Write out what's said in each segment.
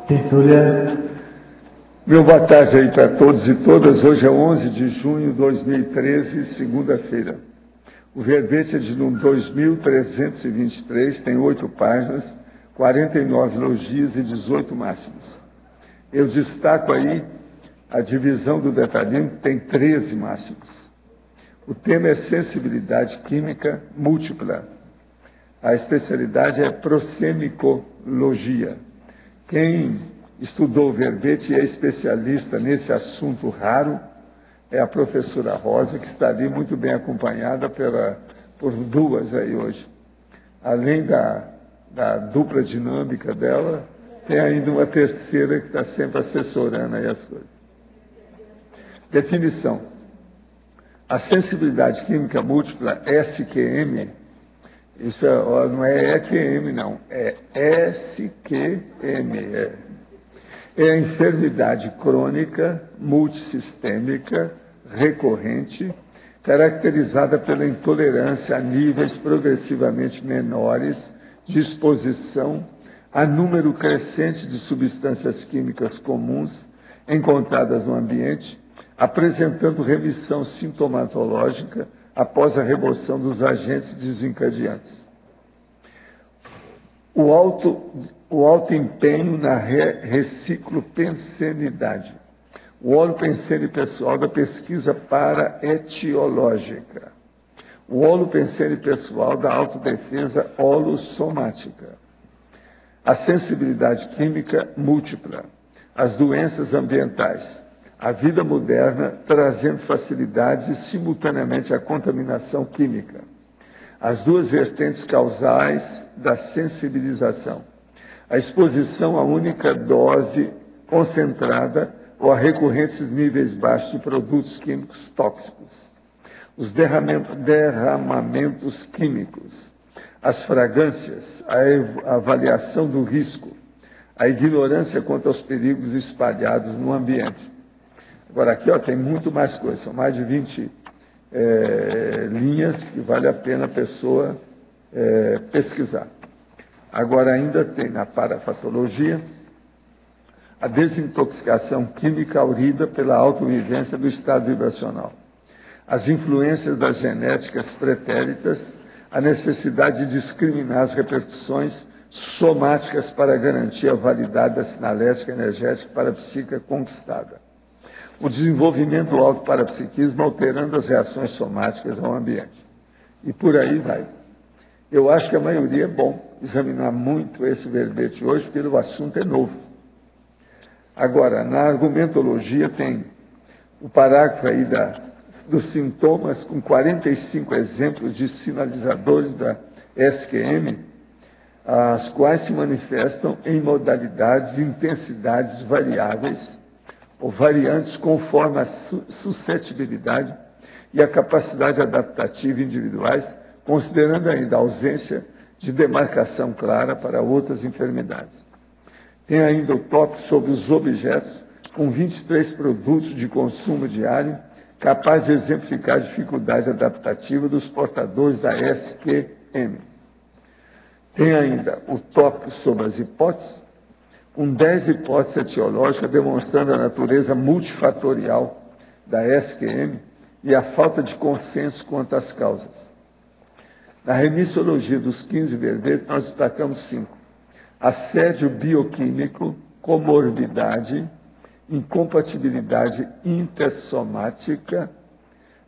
Tertúlia. Meu boa tarde aí para todos e todas. Hoje é 11 de junho de 2013, segunda-feira. O verbete é de número 2323, tem 8 páginas, 49 elogios e 18 máximos. Eu destaco aí a divisão do detalhismo, que tem 13 máximos. O tema é sensibilidade química múltipla. A especialidade é prosemicologia. Quem estudou o verbete e é especialista nesse assunto raro é a professora Rosa, que está ali muito bem acompanhada por duas aí hoje. Além da dupla dinâmica dela, tem ainda uma terceira que está sempre assessorando aí as coisas. Definição. A sensibilidade química múltipla, SQM, isso não é EQM, não, é SQM. É a enfermidade crônica, multissistêmica, recorrente, caracterizada pela intolerância a níveis progressivamente menores de exposição a número crescente de substâncias químicas comuns encontradas no ambiente, apresentando remissão sintomatológica após a remoção dos agentes desencadeantes. O alto empenho na reciclopensenidade. O holopensene pessoal da pesquisa paraetiológica. O holopensene pessoal da autodefesa holossomática. A sensibilidade química múltipla. As doenças ambientais. A vida moderna trazendo facilidades e, simultaneamente, a contaminação química. As duas vertentes causais da sensibilização. A exposição a única dose concentrada ou a recorrentes níveis baixos de produtos químicos tóxicos. Os derramamentos químicos. As fragrâncias, a avaliação do risco. A ignorância quanto aos perigos espalhados no ambiente. Agora, aqui tem muito mais coisa, são mais de 20 linhas que vale a pena a pessoa pesquisar. Agora, ainda tem na parafatologia a desintoxicação química aurida pela autovivência do estado vibracional. As influências das genéticas pretéritas, a necessidade de discriminar as repercussões somáticas para garantir a validade da sinalética energética parapsíquica conquistada. O desenvolvimento do autoparapsiquismo alterando as reações somáticas ao ambiente. E por aí vai. Eu acho que a maioria é bom examinar muito esse verbete hoje, porque o assunto é novo. Agora, na argumentologia tem o parágrafo aí dos sintomas, com 45 exemplos de sinalizadores da SQM, as quais se manifestam em modalidades e intensidades variáveis, ou variantes conforme a suscetibilidade e a capacidade adaptativa individuais, considerando ainda a ausência de demarcação clara para outras enfermidades. Tem ainda o tópico sobre os objetos, com 23 produtos de consumo diário, capaz de exemplificar a dificuldade adaptativa dos portadores da SQM. Tem ainda o tópico sobre as hipóteses, com 10 hipóteses etiológicas demonstrando a natureza multifatorial da SQM e a falta de consenso quanto às causas. Na remissologia dos 15 verbetes, nós destacamos 5. Assédio bioquímico, comorbidade, incompatibilidade intersomática,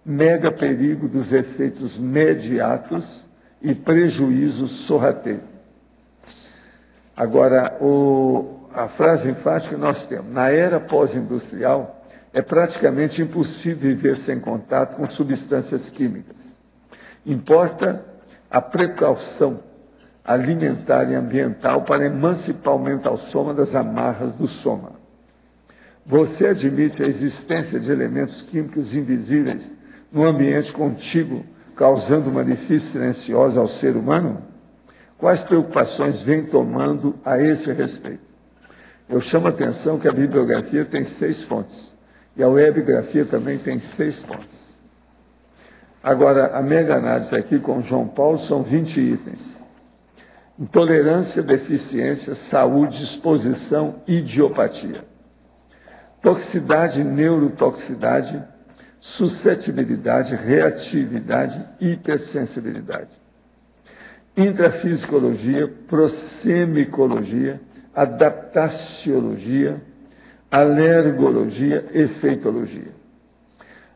mega perigo dos efeitos mediatos e prejuízo sorrateiro. Agora, a frase enfática que nós temos: na era pós-industrial, é praticamente impossível viver sem contato com substâncias químicas. Importa a precaução alimentar e ambiental para emancipar o mental soma das amarras do soma. Você admite a existência de elementos químicos invisíveis no ambiente contíguo, causando malefício silencioso ao ser humano? Quais preocupações vem tomando a esse respeito? Eu chamo a atenção que a bibliografia tem 6 fontes, e a webgrafia também tem 6 fontes. Agora, a mega análise aqui com o João Paulo são 20 itens. intolerância, deficiência, saúde, exposição, idiopatia. Toxicidade, neurotoxicidade, suscetibilidade, reatividade, hipersensibilidade. Intrafisicologia, prosemicologia, adaptaciologia, alergologia, efeitologia.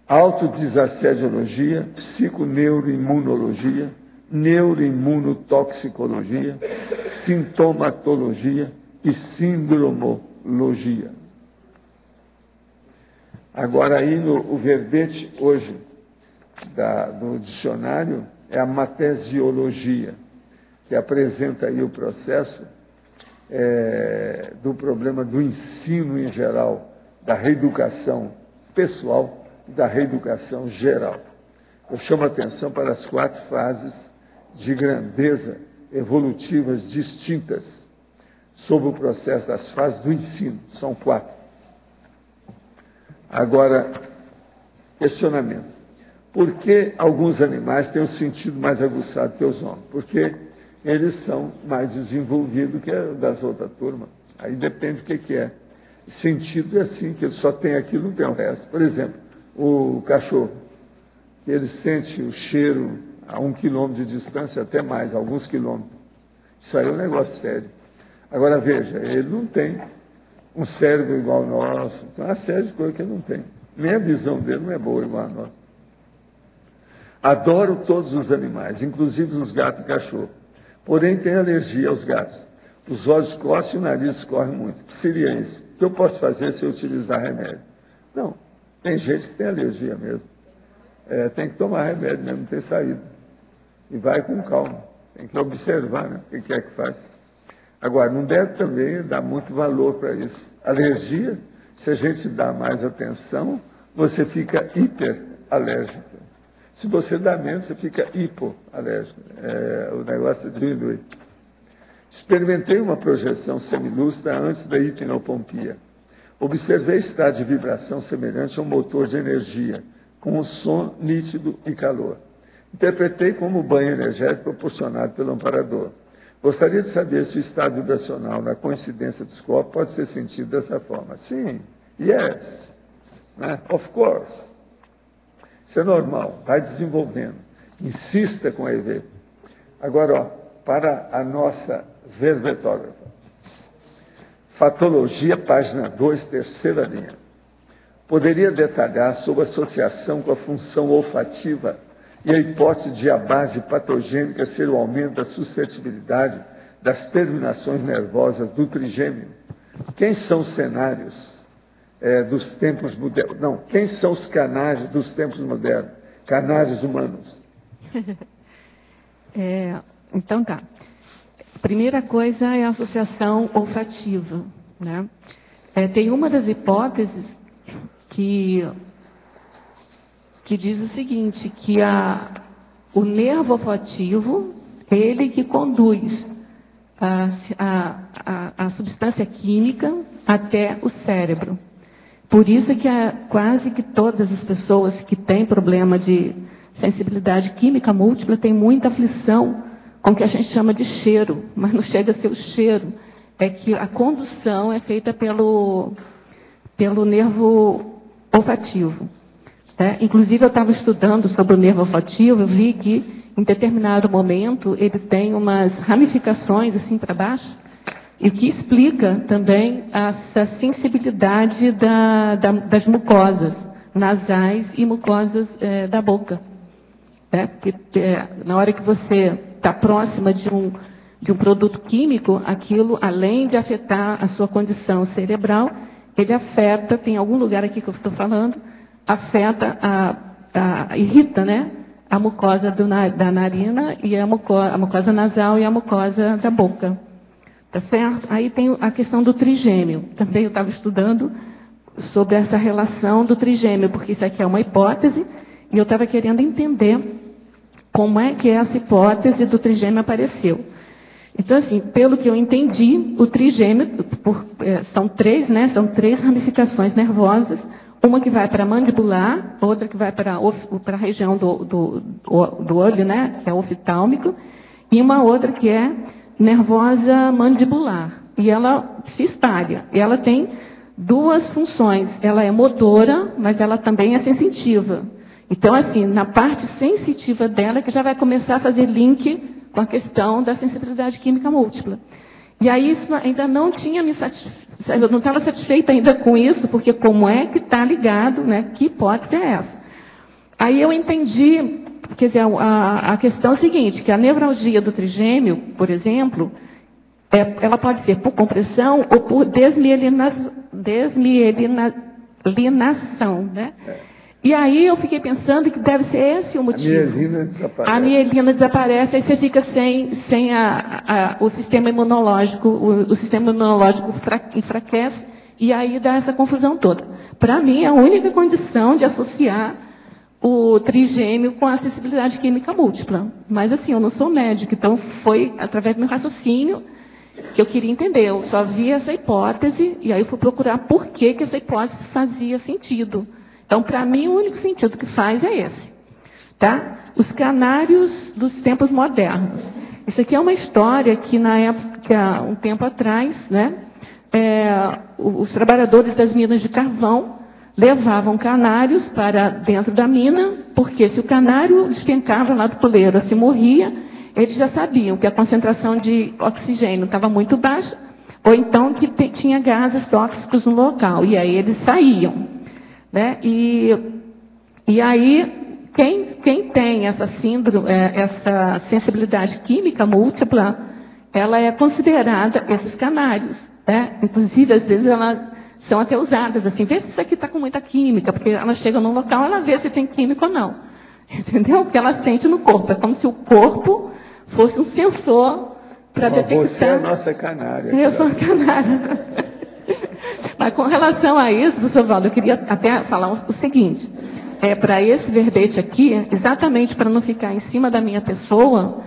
Autodesassediologia, psiconeuroimunologia, neuroimunotoxicologia, sintomatologia e sindromologia. Agora, aí o verbete hoje do dicionário é a matesiologia, que apresenta aí o processo do problema do ensino em geral, da reeducação pessoal e da reeducação geral. Eu chamo a atenção para as 4 fases de grandeza evolutivas distintas sobre o processo das fases do ensino. São 4. Agora, questionamento. Por que alguns animais têm um sentido mais aguçado que os homens? Porque eles são mais desenvolvidos que o das outras turmas. Aí depende do que é. Sentido é assim, que ele só tem aquilo, não tem o resto. Por exemplo, o cachorro, que ele sente o cheiro a 1 quilômetro de distância, até mais, alguns quilômetros. Isso aí é um negócio sério. Agora, veja, ele não tem um cérebro igual ao nosso, tem uma série de coisas que ele não tem. Nem a visão dele não é boa igual a nossa. Adoro todos os animais, inclusive os gatos e cachorros. Porém, tenho alergia aos gatos. Os olhos coçam e o nariz escorre muito. O que seria isso? O que eu posso fazer se eu utilizar remédio? Não, tem gente que tem alergia mesmo. Tem que tomar remédio mesmo, não tem saída. E vai com calma. Tem que observar, né? O que é que faz. Agora, não deve também dar muito valor para isso. Alergia, se a gente dá mais atenção, você fica hiperalérgico. Se você dá menos, você fica hipoalérgico. O negócio diminui. Experimentei uma projeção semilúcida antes da hipnopompia. Observei estado de vibração semelhante a um motor de energia, com um som nítido e calor. Interpretei como banho energético proporcionado pelo amparador. Gostaria de saber se o estado vibracional na coincidência dos corpos pode ser sentido dessa forma. Sim, yes, né? Of course. Isso é normal, vai desenvolvendo. Insista com a EV. Agora, para a nossa verbetógrafa. Fatologia, página 2, terceira linha. Poderia detalhar sobre a associação com a função olfativa e a hipótese de a base patogênica ser o aumento da suscetibilidade das terminações nervosas do trigêmeo? Quem são os cenários dos tempos modernos? Não, quem são os canários dos tempos modernos? Canários humanos. Então tá. Primeira coisa é a associação olfativa, né? Tem uma das hipóteses que diz o seguinte, que o nervo olfativo, ele que conduz a substância química até o cérebro. Por isso que quase que todas as pessoas que têm problema de sensibilidade química múltipla têm muita aflição com o que a gente chama de cheiro, mas não chega a ser o cheiro. É que a condução é feita pelo nervo olfativo. Inclusive, eu estava estudando sobre o nervo olfativo, eu vi que, em determinado momento, ele tem umas ramificações assim para baixo, e o que explica também essa sensibilidade das mucosas nasais e mucosas da boca. Porque na hora que você está próxima de um produto químico, aquilo, além de afetar a sua condição cerebral, ele afeta, tem algum lugar aqui que eu estou falando, afeta, irrita, né, a mucosa da narina e a mucosa nasal e a mucosa da boca. Tá certo? Aí tem a questão do trigêmeo. Também eu estava estudando sobre essa relação do trigêmeo, porque isso aqui é uma hipótese, e eu estava querendo entender como é que essa hipótese do trigêmeo apareceu. Então, assim, pelo que eu entendi, o trigêmeo, são três ramificações nervosas, uma que vai para a mandibular, outra que vai para a região do olho, né, que é o oftalmico, e uma outra que é nervosa mandibular, e ela se espalha. E ela tem duas funções. Ela é motora, mas ela também é sensitiva. Então, assim, na parte sensitiva dela, que já vai começar a fazer link com a questão da sensibilidade química múltipla. E aí, isso ainda não tinha me satisfeito, eu não estava satisfeita ainda com isso, porque como é que está ligado, né? Que hipótese é essa? Aí eu entendi, quer dizer, a questão é a seguinte, que a nevralgia do trigêmeo, por exemplo, ela pode ser por compressão ou por desmielinação, né? E aí eu fiquei pensando que deve ser esse o motivo. A mielina desaparece. A mielina desaparece, aí você fica sem o sistema imunológico, o sistema imunológico enfraquece, e aí dá essa confusão toda. Para mim, a única condição de associar o trigêmeo com a sensibilidade química múltipla. Mas assim, eu não sou médica, então foi através do meu raciocínio que eu queria entender. Eu só vi essa hipótese, e aí eu fui procurar por que essa hipótese fazia sentido. Então, para mim, o único sentido que faz é esse. Tá? Os canários dos tempos modernos. Isso aqui é uma história que, na época, há um tempo atrás, né, os trabalhadores das minas de carvão levavam canários para dentro da mina, porque se o canário despencava lá do poleiro, se morria, eles já sabiam que a concentração de oxigênio estava muito baixa, ou então que tinha gases tóxicos no local, e aí eles saíam. Né? E aí, quem tem essa síndrome, essa sensibilidade química múltipla, ela é considerada esses canários. Né? Inclusive, às vezes, elas são até usadas assim, vê se isso aqui está com muita química, porque ela chega num local, ela vê se tem química ou não. Entendeu? Porque ela sente no corpo. É como se o corpo fosse um sensor para detectar. Você é a nossa canária. Eu sou a canária. Mas com relação a isso, professor Valdo, eu queria até falar o seguinte. Para esse verbete aqui, exatamente para não ficar em cima da minha pessoa,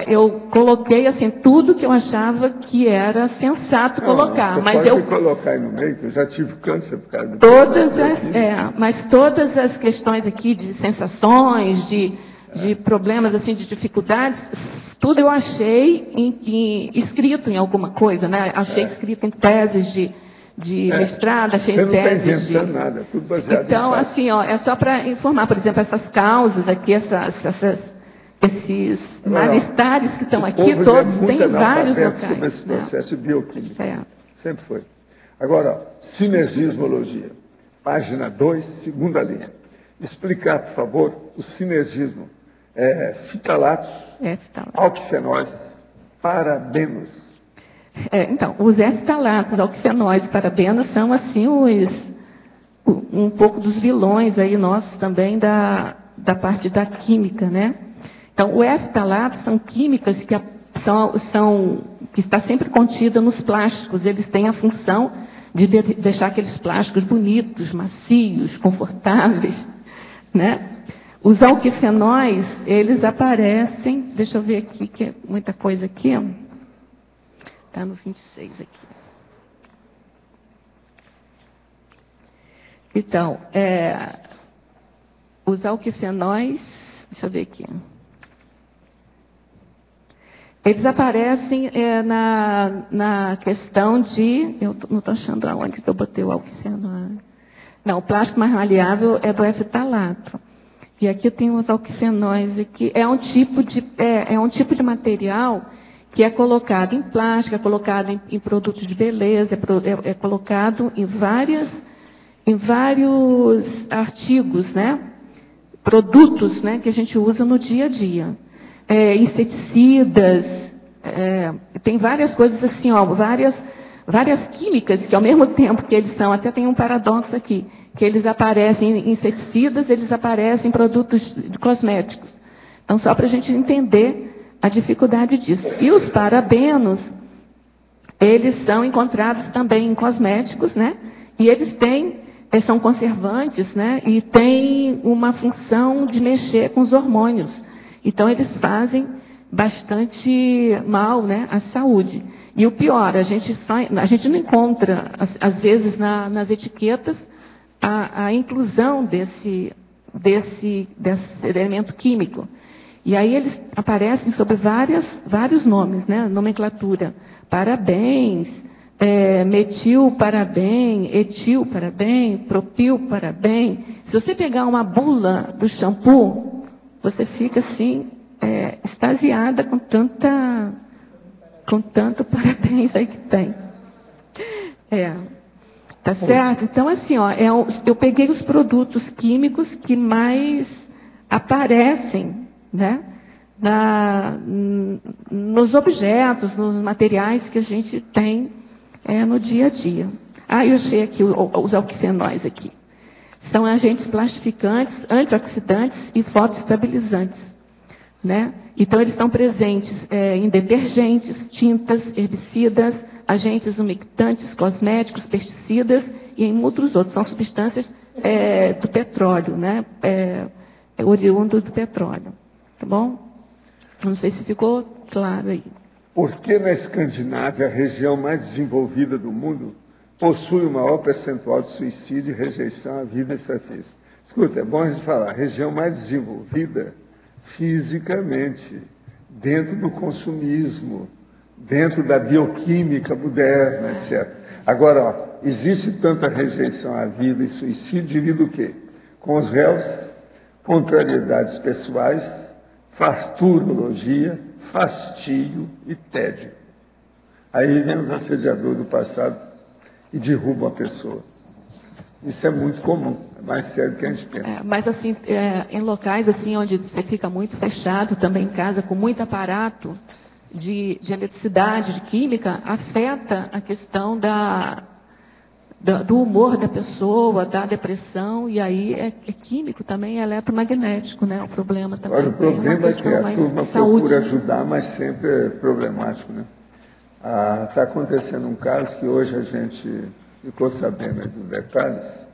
eu coloquei assim, tudo que eu achava que era sensato colocar. Você mas pode colocar aí no meio, que eu já tive câncer por causa do mas todas as questões aqui de sensações, de problemas, assim, de dificuldades, tudo eu achei escrito em alguma coisa, né? Achei escrito em teses de mestrado, achei Você não teses está inventando nada, tudo baseado Então, assim, é só para informar, por exemplo, essas causas aqui, esses mal-estares que estão aqui, todos têm vários locais. Sobre esse processo bioquímico. Sempre foi. Agora, sinergismologia. Página 2, segunda linha. Explicar, por favor, o sinergismo. Fitalatos, alquifenóis, parabenos. Então, os fitalatos, alquifenóis, parabenos são, assim, um pouco dos vilões aí nossos também da parte da química, né? Então, os fitalatos são químicas que que está sempre contida nos plásticos. Eles têm a função de deixar aqueles plásticos bonitos, macios, confortáveis, né? Os alquifenóis, eles aparecem, deixa eu ver aqui, que é muita coisa aqui, está no 26 aqui. Então, os alquifenóis, deixa eu ver aqui. Eles aparecem na questão de... Eu não estou achando aonde que eu botei o alquifenóis. Não, o plástico mais maleável é do fitalato. E aqui tem os alquifenóis. Aqui. É um tipo de material que é colocado em plástico, é colocado em produtos de beleza, é colocado em vários artigos, né? Produtos, né, que a gente usa no dia a dia. Inseticidas, tem várias coisas assim, várias químicas que ao mesmo tempo que eles são, até tem um paradoxo aqui, que eles aparecem em inseticidas, eles aparecem em produtos cosméticos. Então, só para a gente entender a dificuldade disso. E os parabenos, eles são encontrados também em cosméticos, né? E eles são conservantes, né? E têm uma função de mexer com os hormônios. Então, eles fazem bastante mal, né, à saúde. E o pior, a gente não encontra, às vezes, nas etiquetas, a inclusão desse elemento químico. E aí eles aparecem sobre vários nomes, né? Nomenclatura. Parabéns, metil parabéns, etil parabéns, propil parabéns. Se você pegar uma bula do shampoo, você fica assim, extasiada com tanto parabéns aí que tem. Tá certo? Então, assim, eu peguei os produtos químicos que mais aparecem, né, nos objetos, nos materiais que a gente tem no dia a dia. Eu achei aqui os alquifenóis aqui. São agentes plastificantes, antioxidantes e fotoestabilizantes, né? Então, eles estão presentes em detergentes, tintas, herbicidas, agentes umectantes, cosméticos, pesticidas e em muitos outros. São substâncias do petróleo, né? Oriundo do petróleo. Tá bom? Não sei se ficou claro aí. Por que na Escandinávia, a região mais desenvolvida do mundo, possui o maior percentual de suicídio e rejeição à vida extrafísica? Escuta, é bom a gente falar, a região mais desenvolvida fisicamente, dentro do consumismo, dentro da bioquímica moderna, etc. Agora, existe tanta rejeição à vida e suicídio devido o quê? Com os réus, contrariedades pessoais, farturologia, fastio e tédio. Aí vem os assediadores do passado e derrubam a pessoa. Isso é muito comum, é mais sério do que a gente pensa. Mas assim, em locais assim onde você fica muito fechado, também em casa, com muito aparato de eletricidade, de química, afeta a questão do humor da pessoa, da depressão, e aí é químico também, é eletromagnético, né? O problema também. Agora, o problema é que a turma procura ajudar, mas sempre é problemático, né? Está acontecendo um caso que hoje a gente ficou sabendo dos detalhes,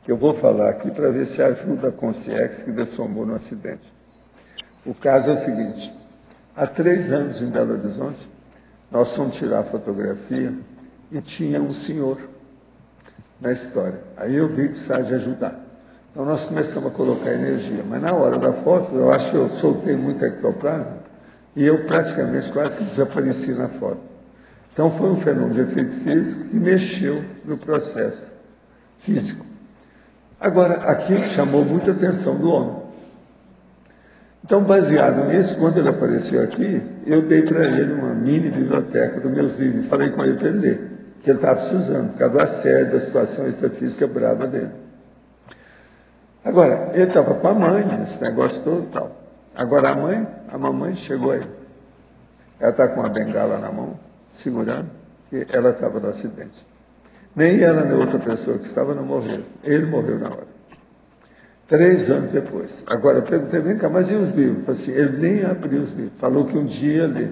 que eu vou falar aqui para ver se ajuda a Consciex que dessomou no acidente. O caso é o seguinte: há 3 anos em Belo Horizonte, nós fomos tirar a fotografia e tinha um senhor na história. Aí eu vi que precisava de ajudar. Então nós começamos a colocar energia, mas na hora da foto, eu acho que eu soltei muito ectoplasma e eu praticamente quase que desapareci na foto. Então foi um fenômeno de efeito físico que mexeu no processo físico. Agora, aquilo chamou muita atenção do homem. Então, baseado nisso, quando ele apareceu aqui, eu dei para ele uma mini biblioteca dos meus livros, falei com ele para ele ler, que ele estava precisando, por causa do assédio, da situação extrafísica brava dele. Agora, ele estava com a mãe, esse negócio todo e tal. Agora a mamãe chegou aí. Ela está com uma bengala na mão, segurando, que ela estava no acidente. Nem ela nem outra pessoa que estava não morreram. Ele morreu na hora. 3 anos depois. Agora, eu perguntei, vem cá, mas e os livros? Assim, ele nem abriu os livros. Falou que um dia ia ler.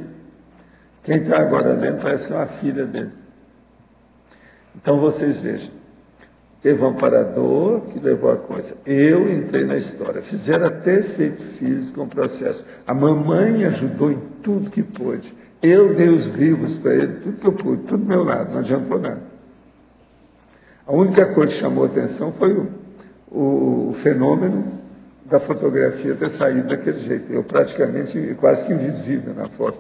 Quem está agora lendo parece que é uma filha dele. Então, vocês vejam. Teve um amparador que levou a coisa. Eu entrei na história. Fizeram até efeito físico, um processo. A mamãe ajudou em tudo que pôde. Eu dei os livros para ele, tudo que eu pude, tudo do meu lado, não adiantou nada. A única coisa que chamou a atenção foi o fenômeno da fotografia ter saído daquele jeito. Eu praticamente, quase que invisível na foto.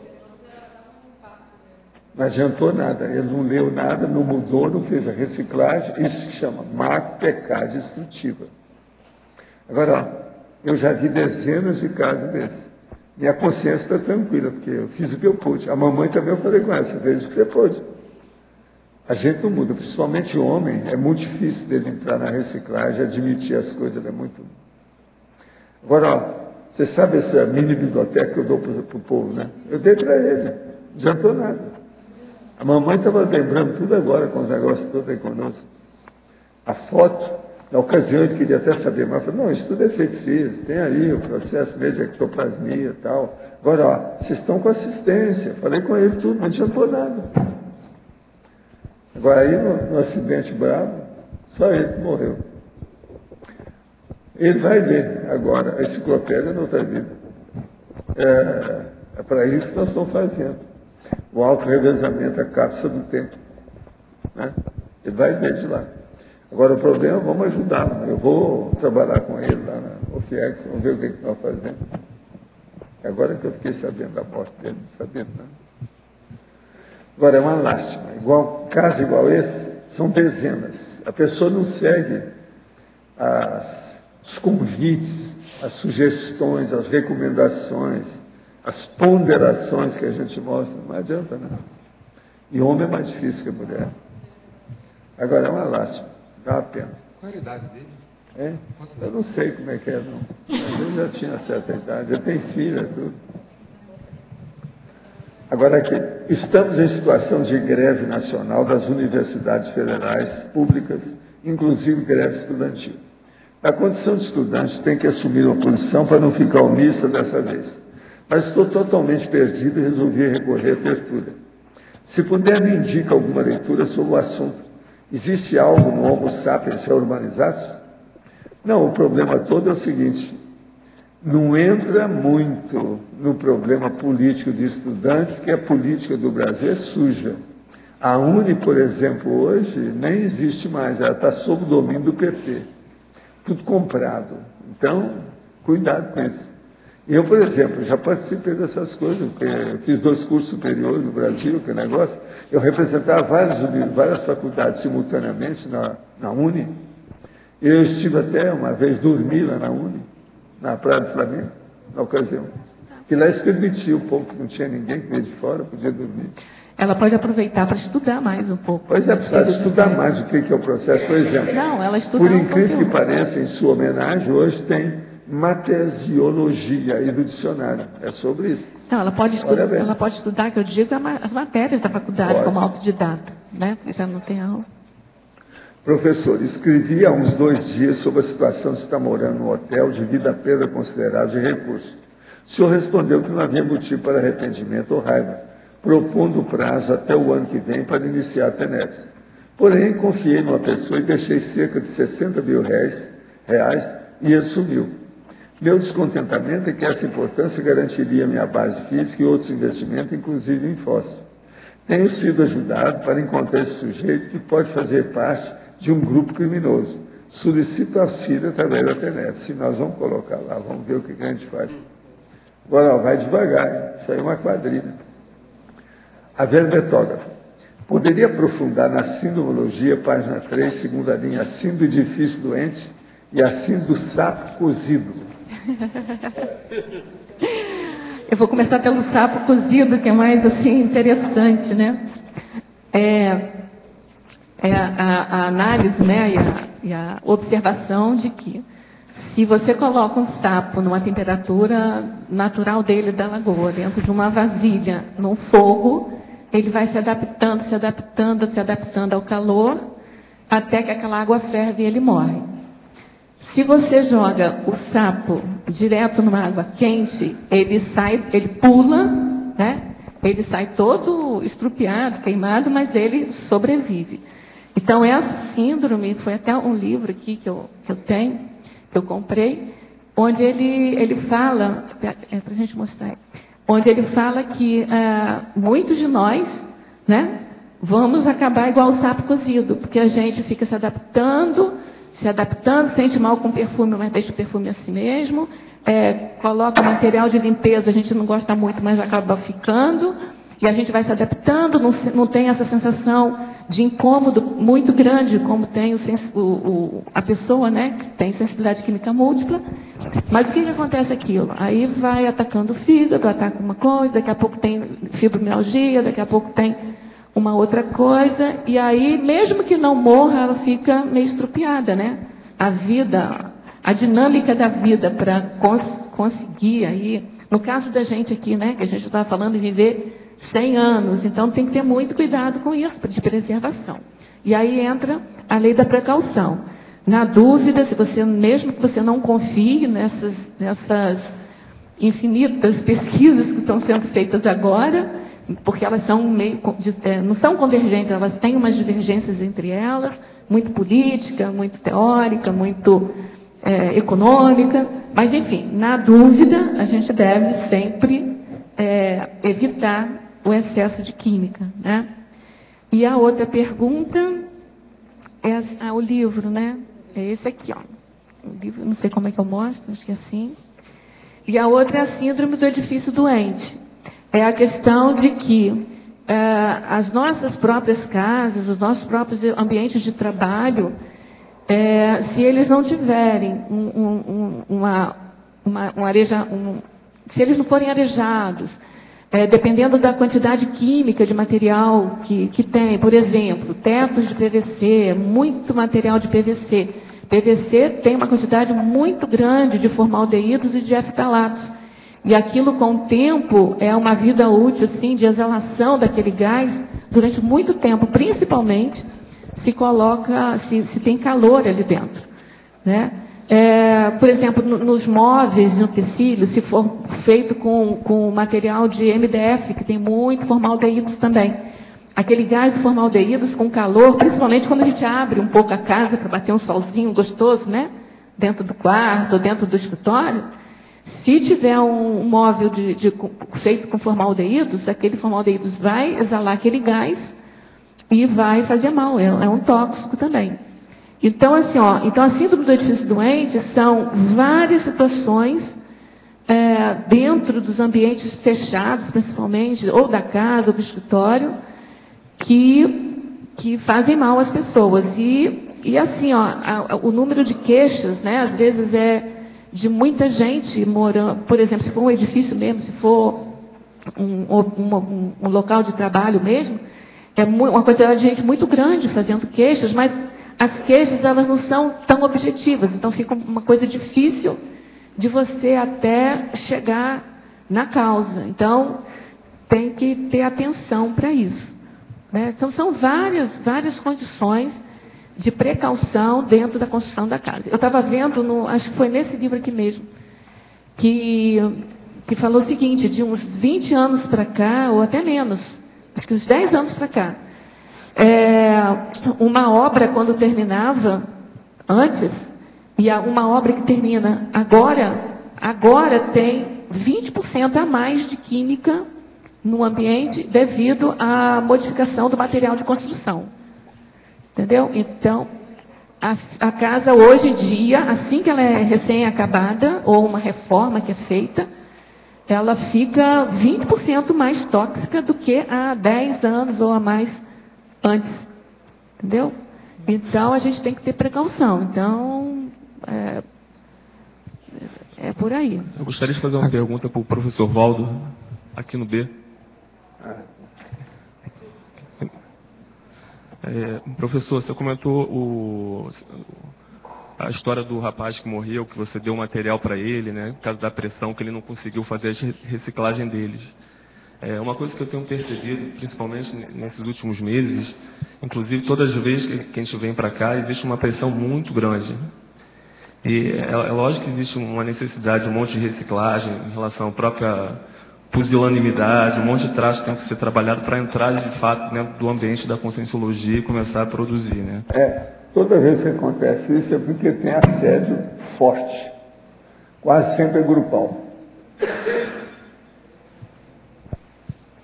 Não adiantou nada. Ele não leu nada, não mudou, não fez a reciclagem. Isso se chama macro-PK destrutiva. Agora, eu já vi dezenas de casos desses. Minha consciência está tranquila, porque eu fiz o que eu pude. A mamãe também eu falei com ela, você fez o que você pôde. A gente não muda, principalmente o homem, é muito difícil dele entrar na reciclagem, admitir as coisas, ele é muito... Agora, você sabe essa mini biblioteca que eu dou para o povo, né? Eu dei para ele, não adiantou nada. A mamãe estava lembrando tudo agora, com os negócios todos aí conosco. A foto, na ocasião ele queria até saber mais, eu falei, não, isso tudo é efeito físico, tem aí o processo meio de ectoplasmia e tal. Agora, ó, vocês estão com assistência, falei com ele tudo, não adiantou nada. Agora, aí, no acidente bravo, só ele que morreu. Ele vai ver agora a enciclopédia na outra vida. É para isso que nós estamos fazendo. O auto-revezamento, a cápsula do tempo. Né? Ele vai ver de lá. Agora, o problema, vamos ajudar. Eu vou trabalhar com ele lá na OFIEX, vamos ver o que nós fazemos. Agora que eu fiquei sabendo da morte dele, não sabia não. Agora, é uma lástima. Caso igual esse, são dezenas. A pessoa não segue os convites, as sugestões, as recomendações, as ponderações que a gente mostra. Não adianta, não. E homem é mais difícil que a mulher. Agora, é uma lástima. Dá uma pena. Qual é a idade dele? É? Eu não sei como é que é, não. Mas ele já tinha certa idade. Ele tem filha, tudo. Agora aqui, estamos em situação de greve nacional das universidades federais públicas, inclusive greve estudantil. A condição de estudante tem que assumir uma posição para não ficar omissa dessa vez. Mas estou totalmente perdido e resolvi recorrer à tertúlia. Se puder, me indica alguma leitura sobre o assunto. Existe algo no Homo sapiens reurmanizados? Não, o problema todo é o seguinte: não entra muito no problema político de estudante, porque a política do Brasil é suja. A UNE, por exemplo, hoje nem existe mais, ela está sob o domínio do PT. Tudo comprado. Então, cuidado com isso. Eu, por exemplo, já participei dessas coisas, porque eu fiz 2 cursos superiores no Brasil, que é negócio. Eu representava várias faculdades simultaneamente na UNE. Eu estive até uma vez dormir lá na UNE, na Praia do Flamengo, na ocasião. Que lá eles permitiam, o povo que não tinha ninguém que veio de fora, podia dormir. Ela pode aproveitar para estudar mais um pouco. Pois é, precisa estudar mais o que é o processo. Por exemplo, não, ela estuda por incrível que pareça, em sua homenagem, hoje tem matesiologia aí do dicionário. É sobre isso. Não, ela pode estudar, que eu digo, as matérias da faculdade, como autodidata, né? Porque já não tem aula. Professor, escrevi há uns 2 dias sobre a situação de estar morando no hotel devido à perda considerável de recursos. O senhor respondeu que não havia motivo para arrependimento ou raiva, propondo o prazo até o ano que vem para iniciar a TENEPS. Porém, confiei numa pessoa e deixei cerca de 60 mil reais e ele sumiu. Meu descontentamento é que essa importância garantiria minha base física e outros investimentos, inclusive em fósforo. Tenho sido ajudado para encontrar esse sujeito que pode fazer parte de um grupo criminoso. Solicito auxílio através da TENEPS. Se nós vamos colocar lá, vamos ver o que a gente faz. Agora, vai devagar, hein? Isso aí é uma quadrilha. A verbetógrafa. Poderia aprofundar na sindomologia, página 3, segunda linha, síndrome do edifício doente e a síndrome do sapo cozido. Eu vou começar pelo sapo cozido, que é mais assim interessante, né? A análise, né, e a observação de que se você coloca um sapo numa temperatura natural dele da lagoa, dentro de uma vasilha, num fogo, ele vai se adaptando ao calor, até que aquela água ferve e ele morre. Se você joga o sapo direto numa água quente, ele pula, né? Ele sai todo estrupiado, queimado, mas ele sobrevive. Então, essa síndrome, foi até um livro aqui que eu tenho, que eu comprei, onde ele fala, para a gente mostrar, onde ele fala que muitos de nós, né, vamos acabar igual o sapo cozido, porque a gente fica se adaptando, sente mal com perfume, mas deixa o perfume assim mesmo, coloca material de limpeza, a gente não gosta muito, mas acaba ficando, e a gente vai se adaptando, não tem essa sensação de incômodo muito grande, como tem a pessoa, né, que tem sensibilidade química múltipla. Mas o que acontece aquilo? Aí vai atacando o fígado, ataca uma coisa, daqui a pouco tem fibromialgia, daqui a pouco tem uma outra coisa, e aí, mesmo que não morra, ela fica meio estrupiada, né? A dinâmica da vida para conseguir aí, no caso da gente aqui, né, que a gente estava falando de viver 100 anos, então tem que ter muito cuidado com isso, de preservação. E aí entra a lei da precaução. Na dúvida, mesmo que você não confie nessas infinitas pesquisas que estão sendo feitas agora, porque elas são não são convergentes, elas têm umas divergências entre elas, muito política, muito teórica, muito econômica, mas enfim, na dúvida, a gente deve sempre evitar o excesso de química, né? E a outra pergunta é o livro, né? É esse aqui, ó. O livro, não sei como é que eu mostro, acho que é assim. E a outra é a síndrome do edifício doente. É a questão de que as nossas próprias casas, os nossos próprios ambientes de trabalho, se eles não tiverem se eles não forem arejados, dependendo da quantidade química de material que tem, por exemplo, tetos de PVC, muito material de PVC. PVC tem uma quantidade muito grande de formaldeídos e de ftalatos. E aquilo, com o tempo, é uma vida útil, assim, de exalação daquele gás durante muito tempo, principalmente se tem calor ali dentro, né? Por exemplo, nos móveis, no tecido, se for feito com material de MDF, que tem muito formaldeídos também. Aquele gás do formaldeídos com calor, principalmente quando a gente abre um pouco a casa para bater um solzinho gostoso, né? Dentro do quarto, dentro do escritório. Se tiver um móvel feito com formaldeídos, aquele formaldeídos vai exalar aquele gás e vai fazer mal, é um tóxico também. Então, assim, então a síndrome do edifício doente são várias situações dentro dos ambientes fechados, principalmente, ou da casa, ou do escritório, que fazem mal às pessoas. E assim, o número de queixas, né, às vezes de muita gente morando, por exemplo, se for um edifício mesmo, se for um local de trabalho mesmo, uma quantidade de gente muito grande fazendo queixas, mas as queixas, elas não são tão objetivas, então fica uma coisa difícil de você até chegar na causa. Então, tem que ter atenção para isso, né? Então, são várias condições de precaução dentro da construção da casa. Eu estava vendo, acho que foi nesse livro aqui mesmo, que falou o seguinte, de uns 20 anos para cá, ou até menos, acho que uns 10 anos para cá, uma obra, quando terminava antes, e uma obra que termina agora tem 20% a mais de química no ambiente devido à modificação do material de construção. Entendeu? Então, a casa hoje em dia, assim que ela é recém-acabada, ou uma reforma que é feita, ela fica 20% mais tóxica do que há 10 anos ou a mais antes. Entendeu? Então, a gente tem que ter precaução. Então, é por aí. Eu gostaria de fazer uma pergunta para o professor Valdo, aqui no B. Professor, você comentou a história do rapaz que morreu, que você deu material para ele, né, por causa da pressão, que ele não conseguiu fazer a reciclagem deles. Uma coisa que eu tenho percebido, principalmente nesses últimos meses, inclusive todas as vezes que a gente vem para cá, existe uma pressão muito grande. E é lógico que existe uma necessidade de um monte de reciclagem em relação à própria pusilanimidade, um monte de traços que tem que ser trabalhado para entrar, de fato, dentro do ambiente da conscienciologia e começar a produzir, né? Toda vez que acontece isso é porque tem assédio forte. Quase sempre é grupal.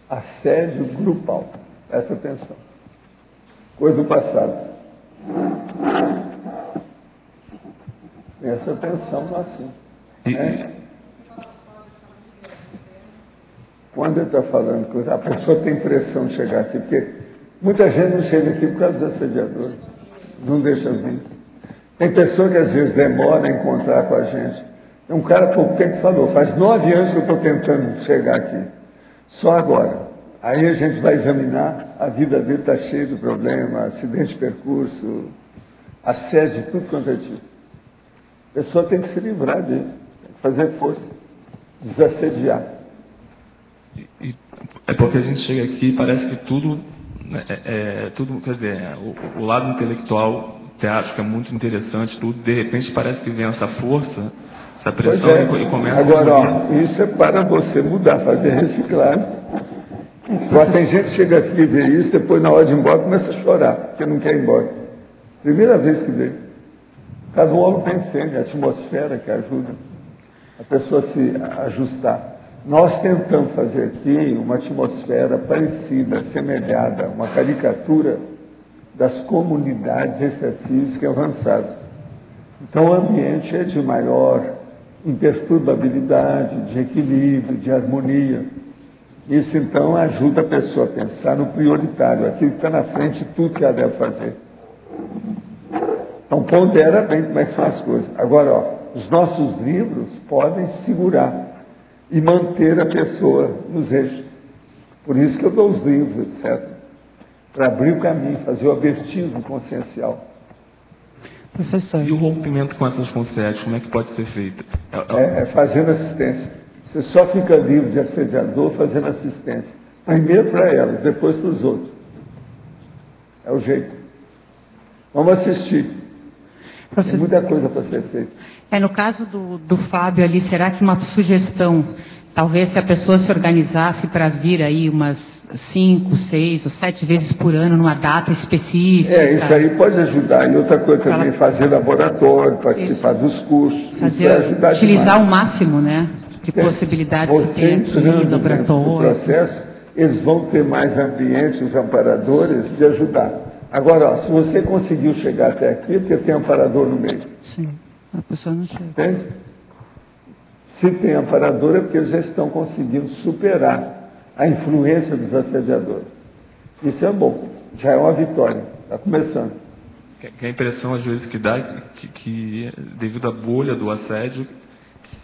Assédio grupal. Presta atenção. Coisa do passado. Presta atenção no assunto. Quando ele está falando coisa, a pessoa tem pressão de chegar aqui, porque muita gente não chega aqui por causa do assediador. Não deixa vir. Tem pessoa que às vezes demora a encontrar com a gente. Tem um cara há pouco tempo falou, faz 9 anos que eu estou tentando chegar aqui. Só agora. Aí a gente vai examinar, a vida dele está cheia de problema, acidente de percurso, assédio, tudo quanto é tipo. A pessoa tem que se livrar disso, tem que fazer força, desassediar. É porque a gente chega aqui e parece que tudo, quer dizer, o lado intelectual, teátrico é muito interessante, tudo, de repente parece que vem essa força, essa pressão e começa Agora, isso é para você mudar, fazer reciclagem. Agora tem gente que chega aqui e vê isso, depois na hora de ir embora começa a chorar, porque não quer ir embora. Primeira vez que vê. Cada um olha o pensene, a atmosfera que ajuda a pessoa a se ajustar. Nós tentamos fazer aqui uma atmosfera parecida, semelhada, uma caricatura das comunidades extrafísicas avançadas. Então o ambiente é de maior interturbabilidade, de equilíbrio, de harmonia. Isso, então, ajuda a pessoa a pensar no prioritário, aquilo que está na frente de tudo que ela deve fazer. Então, pondera bem como é que são as coisas. Agora, ó, os nossos livros podem segurar e manter a pessoa nos eixos. Por isso que eu dou os livros, etc. Para abrir o caminho, fazer o abertismo consciencial. Professor. E o rompimento com essas consciências, como é que pode ser feito? Fazendo assistência. Você só fica livre de assediador fazendo assistência. Primeiro para elas, depois para os outros. É o jeito. Vamos assistir. Professor, tem muita coisa para ser feita. No caso do Fábio ali, será que uma sugestão, talvez se a pessoa se organizasse para vir aí umas 5, 6 ou 7 vezes por ano numa data específica? Isso aí pode ajudar. E outra coisa também, fazer laboratório, participar dos cursos. Isso vai ajudar utilizar demais. o máximo, né, de possibilidades que tem aqui, laboratório. No processo, eles vão ter mais ambientes, os amparadores, de ajudar. Agora, ó, se você conseguiu chegar até aqui, é porque tem amparador no meio. Sim, a pessoa não chega. Entende? Se tem amparador, é porque eles já estão conseguindo superar a influência dos assediadores. Isso é bom, já é uma vitória. Está começando. Que a impressão, às vezes, que dá que devido à bolha do assédio,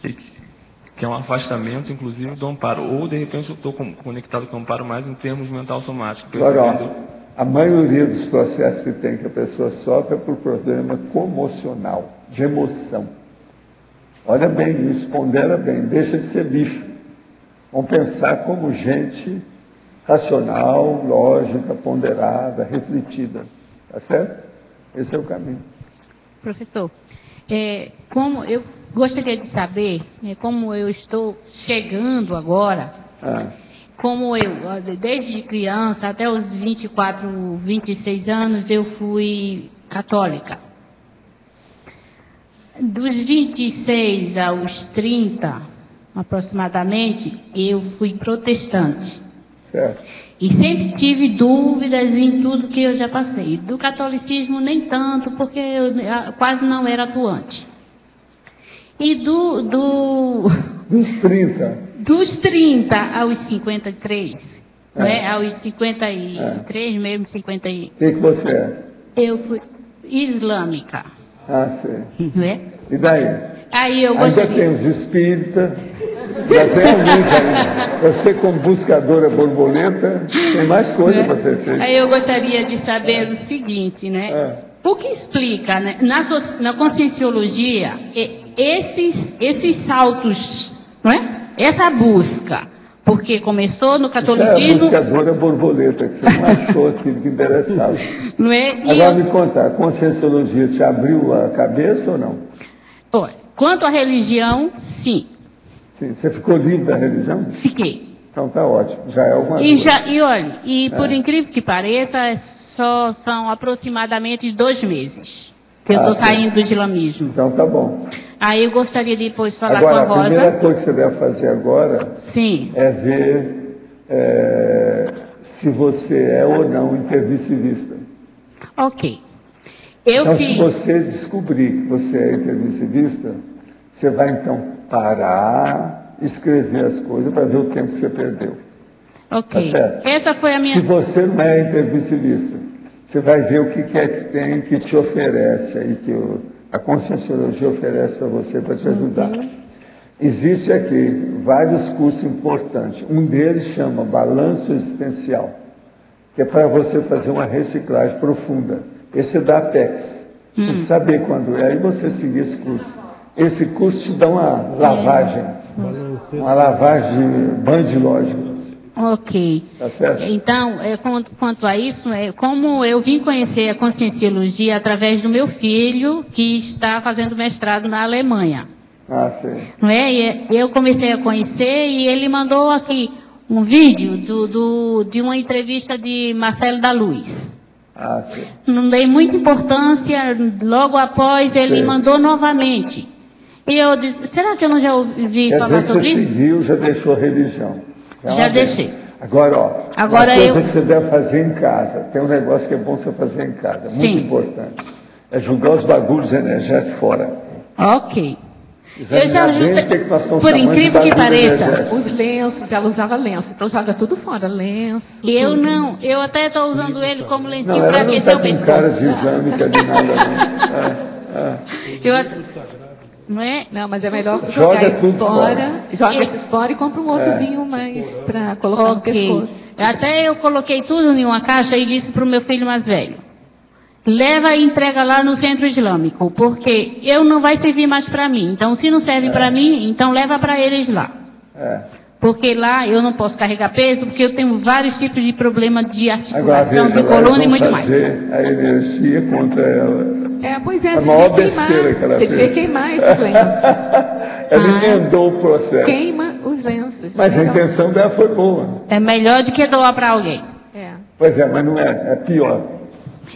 que é um afastamento, inclusive, do amparo. Ou, de repente, eu estou conectado com o amparo mais em termos mental somático. Agora, a maioria dos processos que tem que a pessoa sofre é por problema comocional, de emoção. Olha bem isso, pondera bem, deixa de ser bicho. Vamos pensar como gente racional, lógica, ponderada, refletida. Tá certo? Esse é o caminho. Professor, como eu gostaria de saber, como eu estou chegando agora, como eu, desde criança até os 24, 26 anos, eu fui católica. Dos 26 aos 30, aproximadamente, eu fui protestante. Certo. E sempre tive dúvidas em tudo que eu já passei. Do catolicismo, nem tanto, porque eu quase não era atuante. E dos 30. Dos 30 aos 53. Né? Aos 53, mesmo 50 e... O que você é? Eu fui islâmica. Sei. Né? E daí? Aí eu gostei. Ainda tem os espíritas, já tem alguns aí. Você, como buscadora borboleta, tem mais coisa para ser feita. Aí eu gostaria de saber o seguinte, né? O que explica, né? Na conscienciologia, esses saltos, não é? Essa busca, porque começou no catolicismo... Isso é a buscadora borboleta, que você não achou aquilo que interessava. Não é? Agora me conta, a conscienciologia te abriu a cabeça ou não? Olha, quanto à religião, sim. Sim, você ficou livre da religião? Fiquei. Então tá ótimo, já é alguma coisa. E olha, por incrível que pareça, só são aproximadamente 2 meses que eu estou saindo do islamismo. Então tá bom. Aí eu gostaria de depois falar agora, com a Rosa. A primeira coisa que você deve fazer agora é ver se você é ou não intermissivista. Ok. Se você descobrir que você é intermissivista, você vai então parar, escrever as coisas para ver o tempo que você perdeu. Ok. Tá certo? Essa foi a minha... Se você não é intermissivista, você vai ver o que é que tem que te oferece aí, que a conscienciologia oferece para você, para te ajudar. Existe aqui vários cursos importantes. Um deles chama Balanço Existencial, que é para você fazer uma reciclagem profunda. Esse é da Apex. Tem que saber quando é, e você seguir esse curso. Esse curso te dá uma lavagem, uma lavagem de banho de lógica. Ok. Tá certo? Então, quanto a isso, como eu vim conhecer a conscienciologia através do meu filho, que está fazendo mestrado na Alemanha. Sim. Não é? E eu comecei a conhecer e ele mandou aqui um vídeo de uma entrevista de Marcelo da Luz. Sim. Não dei muita importância, logo após ele mandou novamente. E eu disse, será que eu não já ouvi falar sobre isso? Você seguiu, já deixou a religião. Já deixei. Agora, uma coisa que você deve fazer em casa, tem um negócio que é bom você fazer em casa, muito importante, é jogar os bagulhos energéticos fora. Ok. Eu já por incrível que pareça. Os lenços, ela usava lenço, então joga tudo fora, lenço. Eu tudo. não, eu até estou usando ele como lencinho Não, para ela não aquecer está o com pescoço. cara de islâmica de nada, Não é? Não, mas é melhor Joga jogar esse tudo fora, joga Esse- esses fora e compra um outrozinho mais para colocar no Ok. pescoço. Até eu coloquei tudo em uma caixa e disse para o meu filho mais velho: leva e entrega lá no centro islâmico, porque eu não vai servir mais para mim. Então, se não serve para mim, então leva para eles lá. Porque lá eu não posso carregar peso, porque eu tenho vários tipos de problema de Agora, articulação, veja, de coluna e muito mais. fazer a energia contra ela. Pois é, A você maior devia queimar, besteira que ela você devia fez. queimar esses lenços. Ela emendou o processo. Queima os lenços. Mas a Então, intenção dela foi boa. É melhor do que doar para alguém. Pois é, mas não é, é pior.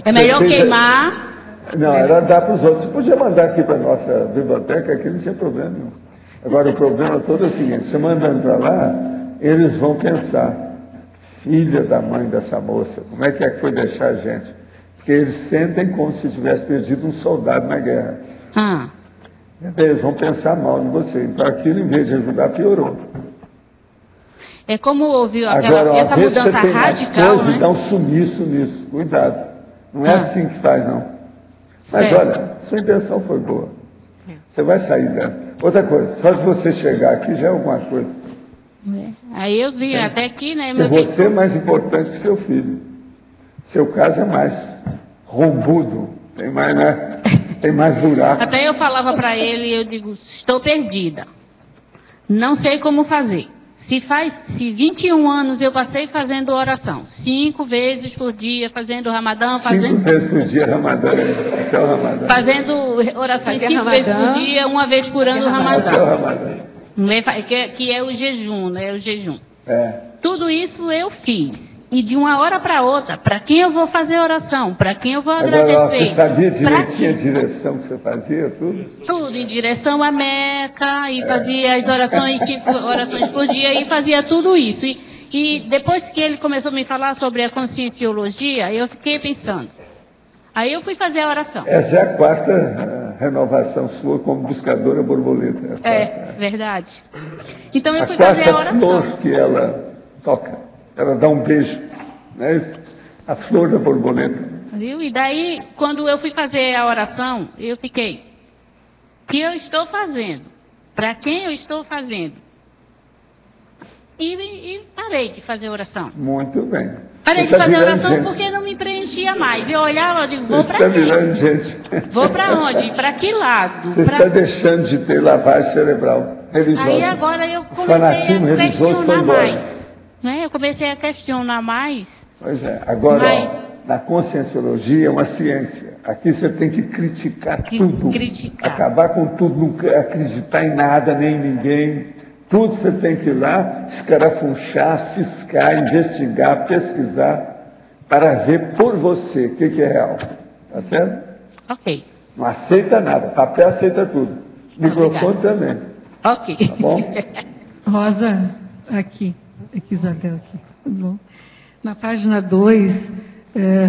É melhor Você fez- queimar. Não, era dar para os outros. Você podia mandar aqui para a nossa biblioteca, aqui não tinha problema nenhum. Agora, o problema todo é o seguinte: você mandando para lá, eles vão pensar, filha da mãe dessa moça, como é que foi deixar a gente? Porque eles sentem como se tivesse perdido um soldado na guerra. Eles vão pensar mal de você. Então, aquilo, em vez de ajudar, piorou. É como houve Agora, essa às vezes mudança você tem mais radical, coisa e né? dá um sumiço nisso. Cuidado. Não é assim que faz, não. Mas Certo. olha, sua intenção foi boa. Você vai sair dessa. Outra coisa, só de você chegar aqui já é alguma coisa. Aí eu vim até aqui, né? Porque Meu você é mais importante que seu filho. Seu caso é mais rombudo, tem mais, né? Tem mais buraco. Até eu falava para ele, eu digo, estou perdida. Não sei como fazer. Se 21 anos eu passei fazendo oração, 5 vezes por dia, fazendo Ramadã, 5 vezes por dia Ramadã, até o Ramadã. fazendo orações Fazia 5 vezes Ramadã, por dia, uma vez por ano o Até o Ramadã. Ramadã. Não é, que é o jejum, né? O jejum. É. Tudo isso eu fiz. E de uma hora para outra, para quem eu vou fazer oração, para quem eu vou agradecer. Agora, você sabia direitinho a pra- direção que você fazia, tudo? Tudo em direção à Meca, e fazia as orações, 5 orações por dia, e fazia tudo isso. E depois que ele começou a me falar sobre a conscienciologia, eu fiquei pensando. Aí eu fui fazer a oração. Essa é a quarta renovação sua como buscadora borboleta. Verdade. Então eu A fui fazer a quarta oração. flor que ela toca. Ela dá um beijo. Né? A flor da borboleta. Viu? E daí, quando eu fui fazer a oração, eu fiquei, o que eu estou fazendo? Para quem eu estou fazendo? E parei de fazer oração. Muito bem. Parei Você de tá fazer virando oração gente. porque não me preenchia mais. Eu olhava e digo, vou Você para está virando quê? gente. Vou para onde? Para que lado? Você está deixando de ter lavagem cerebral religiosa. Aí agora eu O comecei fanatismo a religioso foi questionar embora. mais. Né? Eu comecei a questionar mais. Pois é. Agora, Mas- na conscienciologia é uma ciência. Aqui você tem que criticar tudo. Criticar. Acabar com tudo, não acreditar em nada, nem em ninguém. Tudo você tem que ir lá, escarafunchar, ciscar, investigar, pesquisar, para ver por você o que é real. Tá certo? Ok. Não aceita nada. Papel aceita tudo. Microfone também. Ok. Tá bom? Rosa, aqui Isabel, aqui. Tudo bom? Na página 2,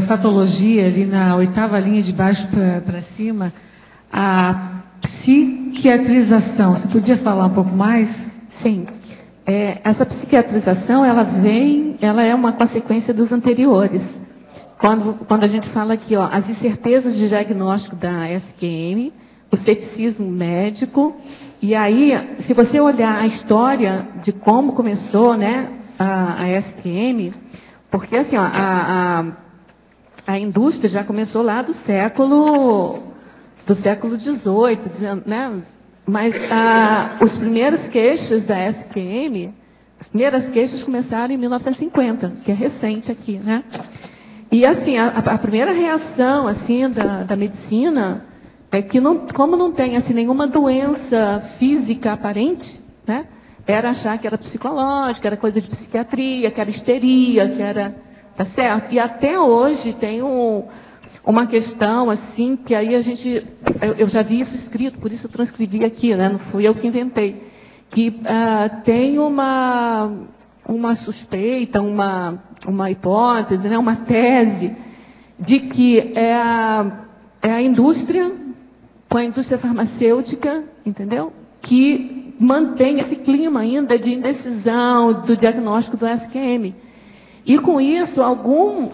fatologia, ali na 8ª linha de baixo para cima, a psiquiatrização. Você podia falar um pouco mais? Sim. Essa psiquiatrização, ela é uma consequência dos anteriores. Quando a gente fala aqui, ó, as incertezas de diagnóstico da SQM, o ceticismo médico, e aí, se você olhar a história de como começou, né, a SQM, porque assim, ó, a indústria já começou lá do século XVIII, né? Mas os primeiros queixos da SQM, as primeiras queixas começaram em 1950, que é recente aqui, né? E assim, a primeira reação assim da medicina é que como não tem assim nenhuma doença física aparente, né? Era achar que era psicológica, era coisa de psiquiatria, que era histeria, que era, tá certo? E até hoje tem uma questão assim que aí eu já vi isso escrito, por isso eu transcrevi aqui, né? Não fui eu que inventei, que tem uma suspeita, uma hipótese, né? Uma tese de que é a indústria, com a indústria farmacêutica, entendeu? que mantém esse clima ainda de indecisão do diagnóstico do SQM. E com isso, algum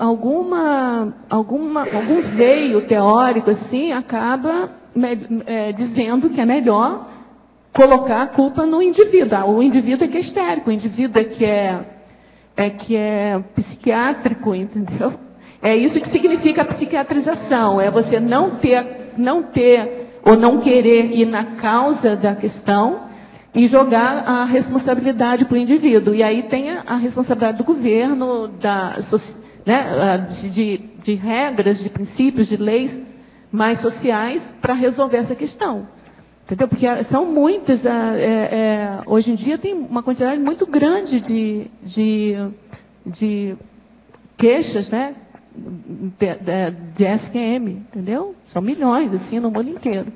veio teórico assim, acaba dizendo que é melhor colocar a culpa no indivíduo. O indivíduo é que é histérico, o indivíduo é que é psiquiátrico, entendeu? É isso que significa a psiquiatrização, é você não ter ou não querer ir na causa da questão e jogar a responsabilidade para o indivíduo. E aí tem a responsabilidade do governo, de regras, de princípios, de leis mais sociais para resolver essa questão. Entendeu? Porque são muitas, hoje em dia tem uma quantidade muito grande de queixas, né, de SQM, entendeu? São milhões, assim, no mundo inteiro.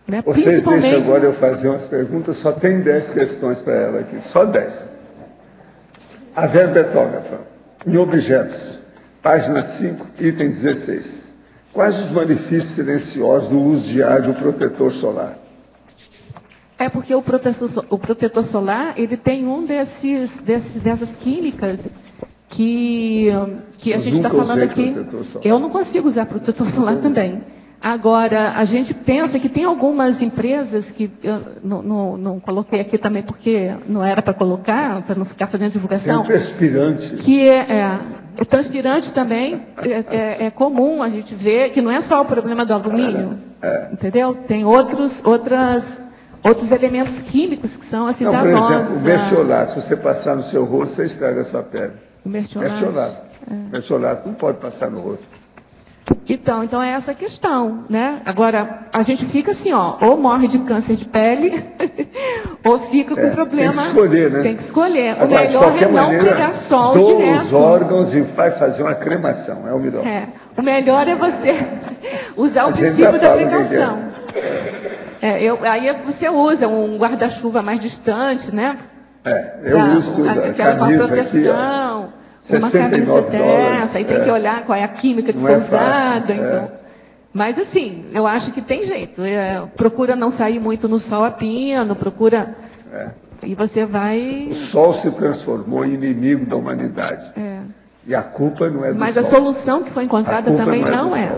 Né? Vocês deixam agora eu fazer umas perguntas, só tem 10 questões para ela aqui, só 10. A verbetógrafa, em objetos, página 5, item 16. Quais os malefícios silenciosos do uso diário do protetor solar? É porque o protetor solar, ele tem dessas químicas que a gente está falando aqui. Eu não consigo usar protetor solar também. Agora, a gente pensa que tem algumas empresas que eu não coloquei aqui também porque não era para colocar, para não ficar fazendo divulgação. Tem transpirante. Que o transpirante também é comum a gente ver que não é só o problema do alumínio, entendeu? Tem outros elementos químicos que são assim danosos. Por exemplo, o mertiolato, se você passar no seu rosto, você estraga a sua pele. O mertiolato. Mertiolato não pode passar no rosto. Então é essa questão, né? Agora, a gente fica assim, ou morre de câncer de pele, ou fica com problema. Tem que escolher, né? Tem que escolher. Agora, o melhor é não pegar sol direto. Os órgãos e vai fazer uma cremação, é o melhor. O melhor é você usar o princípio da precaução. Aí você usa um guarda-chuva mais distante, né? Eu uso tudo. Aquela com a proteção. Uma camisa dessa, aí tem que olhar qual é a química que foi usada. Então. Mas, assim, eu acho que tem jeito. Procura não sair muito no sol a pino, procura... E você vai... O sol se transformou em inimigo da humanidade. E a culpa não é do sol. Mas a solução que foi encontrada também não é.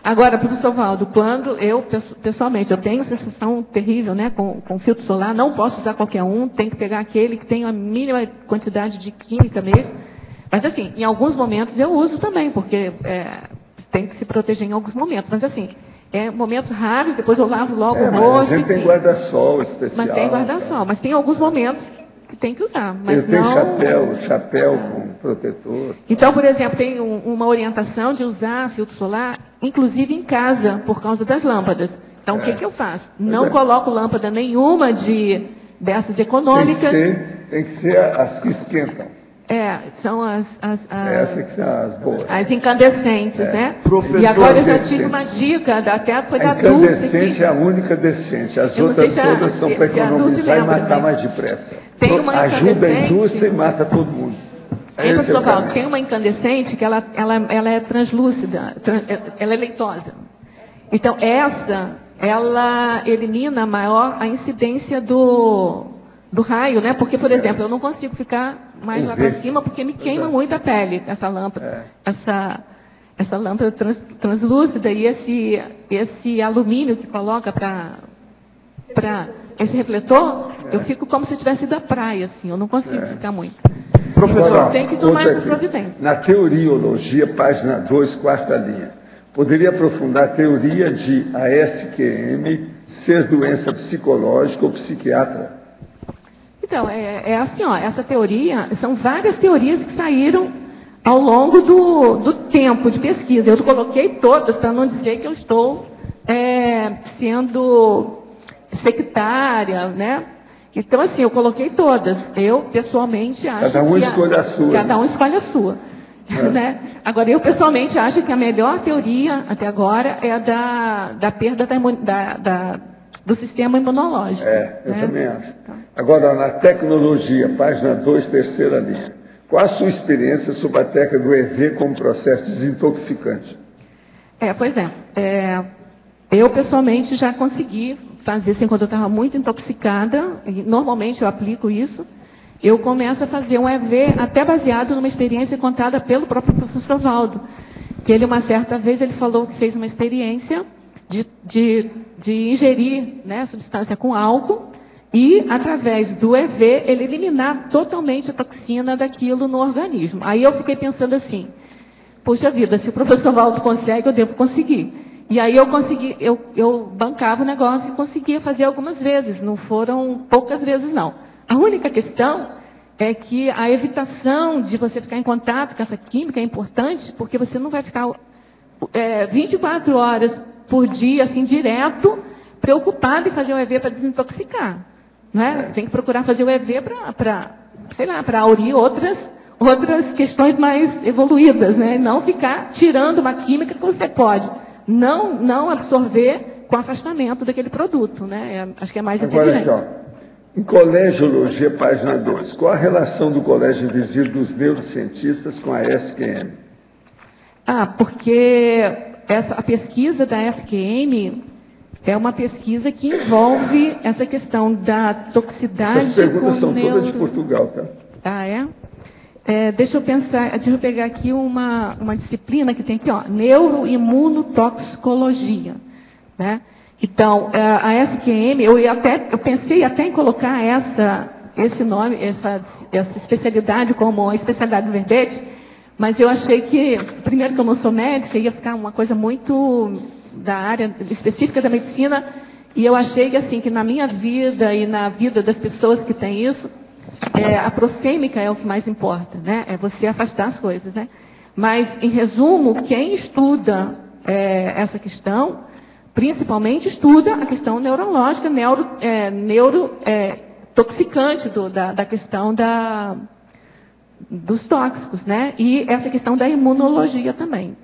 Agora, professor Valdo, quando eu, pessoalmente, eu tenho sensação terrível, né, com filtro solar, não posso usar qualquer um, tem que pegar aquele que tem a mínima quantidade de química mesmo. Mas, assim, em alguns momentos eu uso também, porque tem que se proteger em alguns momentos. Mas, assim, momentos raros, depois eu lavo logo o rosto. A gente tem guarda-sol especial. Mas tem guarda-sol, mas tem alguns momentos que tem que usar. Mas eu tenho chapéu com protetor. Então, por exemplo, tem uma orientação de usar filtro solar, inclusive em casa, por causa das lâmpadas. Então, o que eu faço? Não coloco lâmpada nenhuma dessas econômicas. Tem que ser as que esquentam. São essas que são as boas. As incandescentes, né? E agora eu já tive uma dica, até foi da Dulce. A incandescente é a única decente. As outras todas são para economizar e matar mais depressa. Ajuda a indústria e mata todo mundo. Professor Valdo, tem uma incandescente que ela é translúcida, ela é leitosa. Então, ela elimina a incidência do raio, né? Porque, por exemplo, eu não consigo ficar mais lá para cima porque me queima muito a pele, essa lâmpada. Essa lâmpada translúcida e esse alumínio que coloca para esse refletor, eu fico como se tivesse ido à praia, assim, eu não consigo ficar muito. Professor, tem que tomar essas providências. Na teoriologia, página 2, quarta linha, poderia aprofundar a teoria de ASQM ser doença psicológica ou psiquiatra? Então, assim, essa teoria, são várias teorias que saíram ao longo do tempo de pesquisa. Eu coloquei todas para não dizer que eu estou sendo sectária, né? Então, assim, eu coloquei todas. Eu, pessoalmente, acho Cada um escolhe a sua. Cada um escolhe a sua. Né? Agora, eu, pessoalmente, acho que a melhor teoria, até agora, é a da perda do sistema imunológico. Eu também acho. Agora, na tecnologia, página 2, terceira linha. Qual a sua experiência sobre a técnica do EV como processo desintoxicante? Pois é. Eu, pessoalmente, já consegui fazer, assim, quando eu estava muito intoxicada, e normalmente eu aplico isso, eu começo a fazer um EV até baseado numa experiência contada pelo próprio professor Valdo, que ele, uma certa vez, ele falou que fez uma experiência de ingerir, né, substância com álcool e, através do EV, ele eliminar totalmente a toxina daquilo no organismo. Aí eu fiquei pensando assim, puxa vida, se o professor Valdo consegue, eu devo conseguir. E aí eu consegui, eu bancava o negócio e conseguia fazer algumas vezes, não foram poucas vezes não. A única questão é que a evitação de você ficar em contato com essa química é importante, porque você não vai ficar 24 horas por dia, assim, direto, preocupado em fazer o EV para desintoxicar. Né? Você tem que procurar fazer o EV para aurir outras questões mais evoluídas, né? Não ficar tirando uma química que você pode não absorver com afastamento daquele produto, né? Acho que é mais inteligente. Agora aqui, ó, em Colegiologia, página 2, qual a relação do Colégio Invisível dos neurocientistas com a SQM? Porque a pesquisa da SQM é uma pesquisa que envolve essa questão da toxicidade. Essas perguntas são todas de Portugal, tá? É? Deixa eu pegar aqui uma disciplina que tem aqui, ó, neuroimunotoxicologia, né? Então, a SQM, eu pensei até em colocar esse nome, essa especialidade como uma especialidade verbete, mas eu achei que, primeiro que eu não sou médica, ia ficar uma coisa muito da área específica da medicina, e eu achei que, assim, que na minha vida e na vida das pessoas que têm isso, a prosêmica é o que mais importa, né? É você afastar as coisas, né? Mas, em resumo, quem estuda essa questão, principalmente estuda a questão neurológica, neurotoxicante da questão dos tóxicos, né? E essa questão da imunologia também.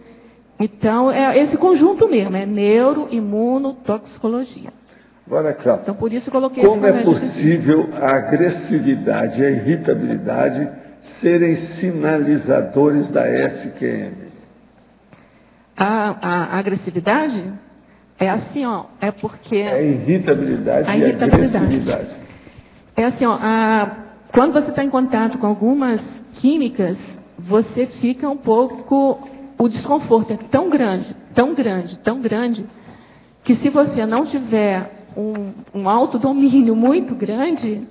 Então, é esse conjunto mesmo, é neuroimunotoxicologia. Agora, Cláudio, então, por isso eu coloquei como é possível a agressividade e a irritabilidade serem sinalizadores da SQM? A agressividade é assim, ó, é porque... A irritabilidade e a agressividade. É assim, ó, quando você está em contato com algumas químicas, você fica um pouco... O desconforto é tão grande, tão grande, tão grande, que se você não tiver um autodomínio muito grande,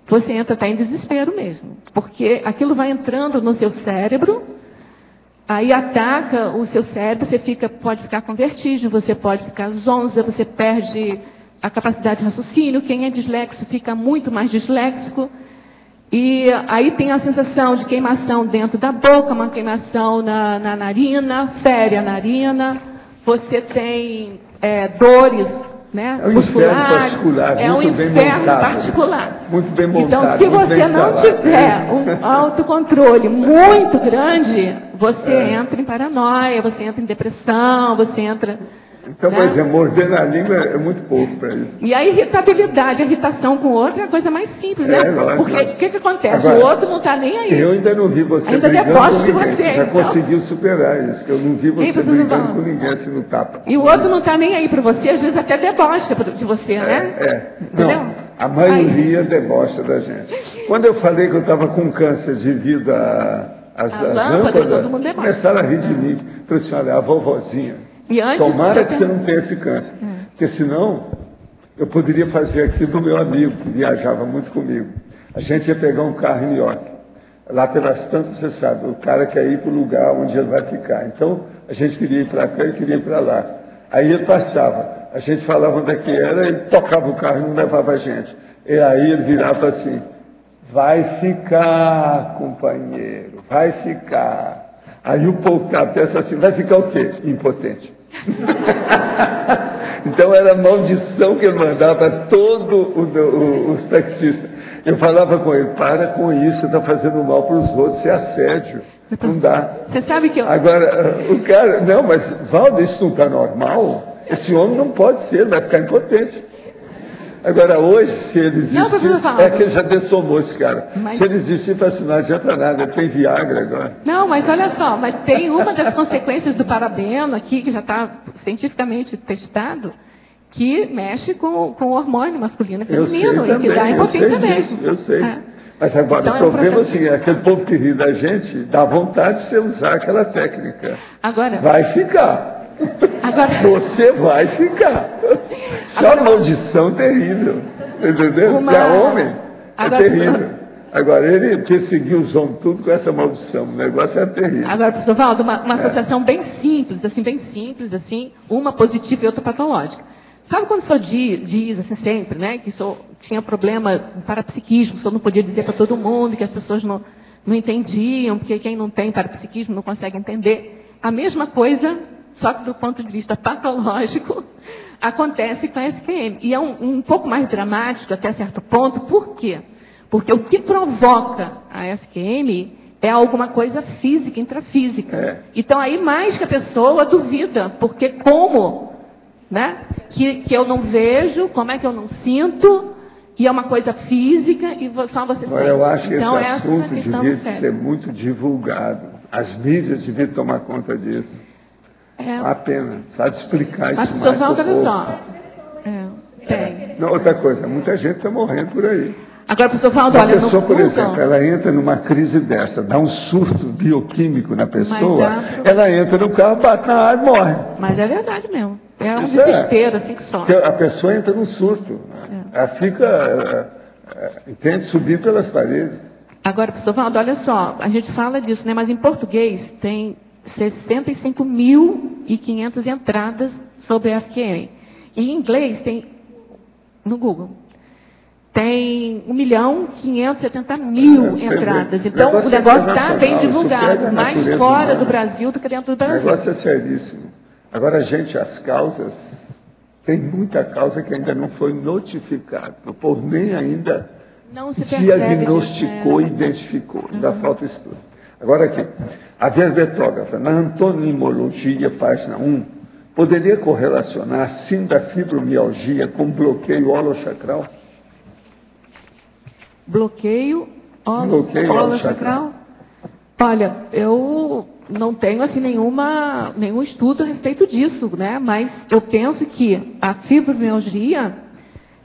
você entra até em desespero mesmo. Porque aquilo vai entrando no seu cérebro, aí ataca o seu cérebro, você pode ficar com vertigem, você pode ficar zonza, você perde a capacidade de raciocínio. Quem é disléxico fica muito mais disléxico. E aí tem a sensação de queimação dentro da boca, uma queimação na narina, fere a narina, você tem dores, né, musculares. É um inferno particular. Muito bem montado. Então, se você não tiver um autocontrole muito grande, você entra em paranoia, você entra em depressão, você entra... Então, por exemplo, morder na língua é muito pouco para isso. E a irritabilidade, a irritação com o outro é a coisa mais simples, né? Lógico. Porque o que acontece? Agora, o outro não está nem aí. Eu ainda não vi você ainda brigando com ninguém. Você já então. conseguiu superar isso. Eu não vi você brigando com ninguém assim no tapa. E o outro não está nem aí para você, às vezes até debocha de você, né? Não, a maioria debocha da gente. Quando eu falei que eu estava com câncer devido às lâmpadas, começaram a rir de mim. Falei assim, olha, a vovozinha. Tomara que você não tenha esse câncer. Porque senão, eu poderia fazer aquilo do meu amigo, que viajava muito comigo. A gente ia pegar um carro em New York. Lá pelas tantas, você sabe, o cara quer ir para o lugar onde ele vai ficar. Então, a gente queria ir para cá e queria ir para lá. Aí ele passava. A gente falava onde é que era, ele tocava o carro e não levava a gente. E aí ele virava assim, vai ficar, companheiro, vai ficar. Aí o povo que estava perto falou assim, vai ficar o quê? Impotente. Então era a maldição que ele mandava para todos os taxistas. Eu falava com ele, para com isso, você está fazendo mal para os outros, isso é assédio. Não dá. Você sabe que eu... Agora, o cara, não, mas Valdo, isso não está normal? Esse homem não pode ser, ele vai ficar impotente. Agora, hoje, se ele existisse, é que ele já dessomou esse cara. Se ele existir, não adianta nada, ele tem Viagra agora. Não, mas olha só, mas tem uma das consequências do parabeno aqui, que já está cientificamente testado, que mexe com o hormônio masculino e feminino, e que dá impotência mesmo. Eu sei. Mas agora, então, o problema é assim, aquele povo que ri da gente, dá vontade de você usar aquela técnica. Agora, vai ficar. Você vai ficar. Só agora, maldição terrível. Entendeu? Para homem, é terrível. Agora, ele perseguiu os homens tudo com essa maldição. O negócio é terrível. Agora, professor Valdo, uma associação bem simples, assim, uma positiva e outra patológica. Sabe quando o senhor diz assim sempre, né, que o senhor tinha problema parapsiquismo, o senhor não podia dizer para todo mundo, que as pessoas não entendiam, porque quem não tem parapsiquismo não consegue entender. A mesma coisa, só que do ponto de vista patológico, acontece com a SQM. E é um pouco mais dramático até certo ponto. Por quê? Porque o que provoca a SQM é alguma coisa física, intrafísica. Então, aí mais que a pessoa duvida, porque como... Né? Que eu não vejo, como é que eu não sinto, e é uma coisa física, e só você sente. Eu acho que então, esse assunto devia ser muito divulgado. As mídias deviam tomar conta disso. Uma pena, sabe explicar isso mais. Mas, olha só. Tem. Não, outra coisa, muita gente está morrendo por aí. Agora, professor Valdo, olha, a pessoa, por exemplo, ela entra numa crise dessa, dá um surto bioquímico na pessoa, ela entra no carro, bate na área e morre. Mas é verdade mesmo. É um desespero, assim que só. A pessoa entra num surto. Ela fica, entende, subir pelas paredes. Agora, professor Valdo, olha só, a gente fala disso, né? Mas em português tem 65.500 entradas sobre a SQM. E em inglês tem, no Google, tem 1.570.000 entradas. Então, o negócio está bem divulgado, mais fora do Brasil do que dentro do Brasil. O negócio é seríssimo. Agora, gente, as causas, tem muita causa que ainda não foi notificada. O povo nem ainda diagnosticou e identificou. Ainda falta estudo. Agora aqui, a verbetógrafa, na antonimologia, página 1, poderia correlacionar a sindafibromialgia com bloqueio holochacral? Bloqueio holochacral? Olha, eu não tenho assim nenhum estudo a respeito disso, né? Mas eu penso que a fibromialgia,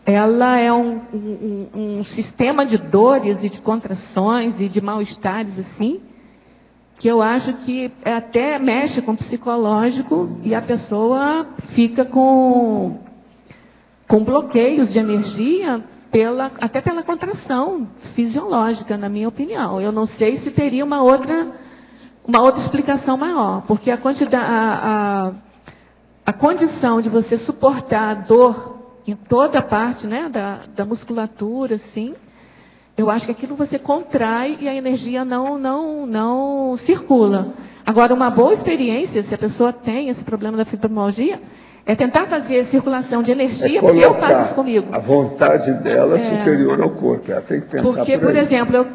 ela é um sistema de dores e de contrações e de mal-estares assim, que eu acho que até mexe com o psicológico e a pessoa fica com bloqueios de energia até pela contração fisiológica, na minha opinião. Eu não sei se teria uma outra explicação maior, porque a condição de você suportar a dor em toda a parte, né, da musculatura, assim, eu acho que aquilo você contrai e a energia não circula. Agora, uma boa experiência, se a pessoa tem esse problema da fibromialgia, é tentar fazer circulação de energia, porque eu faço isso comigo. A vontade dela superior ao corpo, ela tem que pensar porque, por exemplo,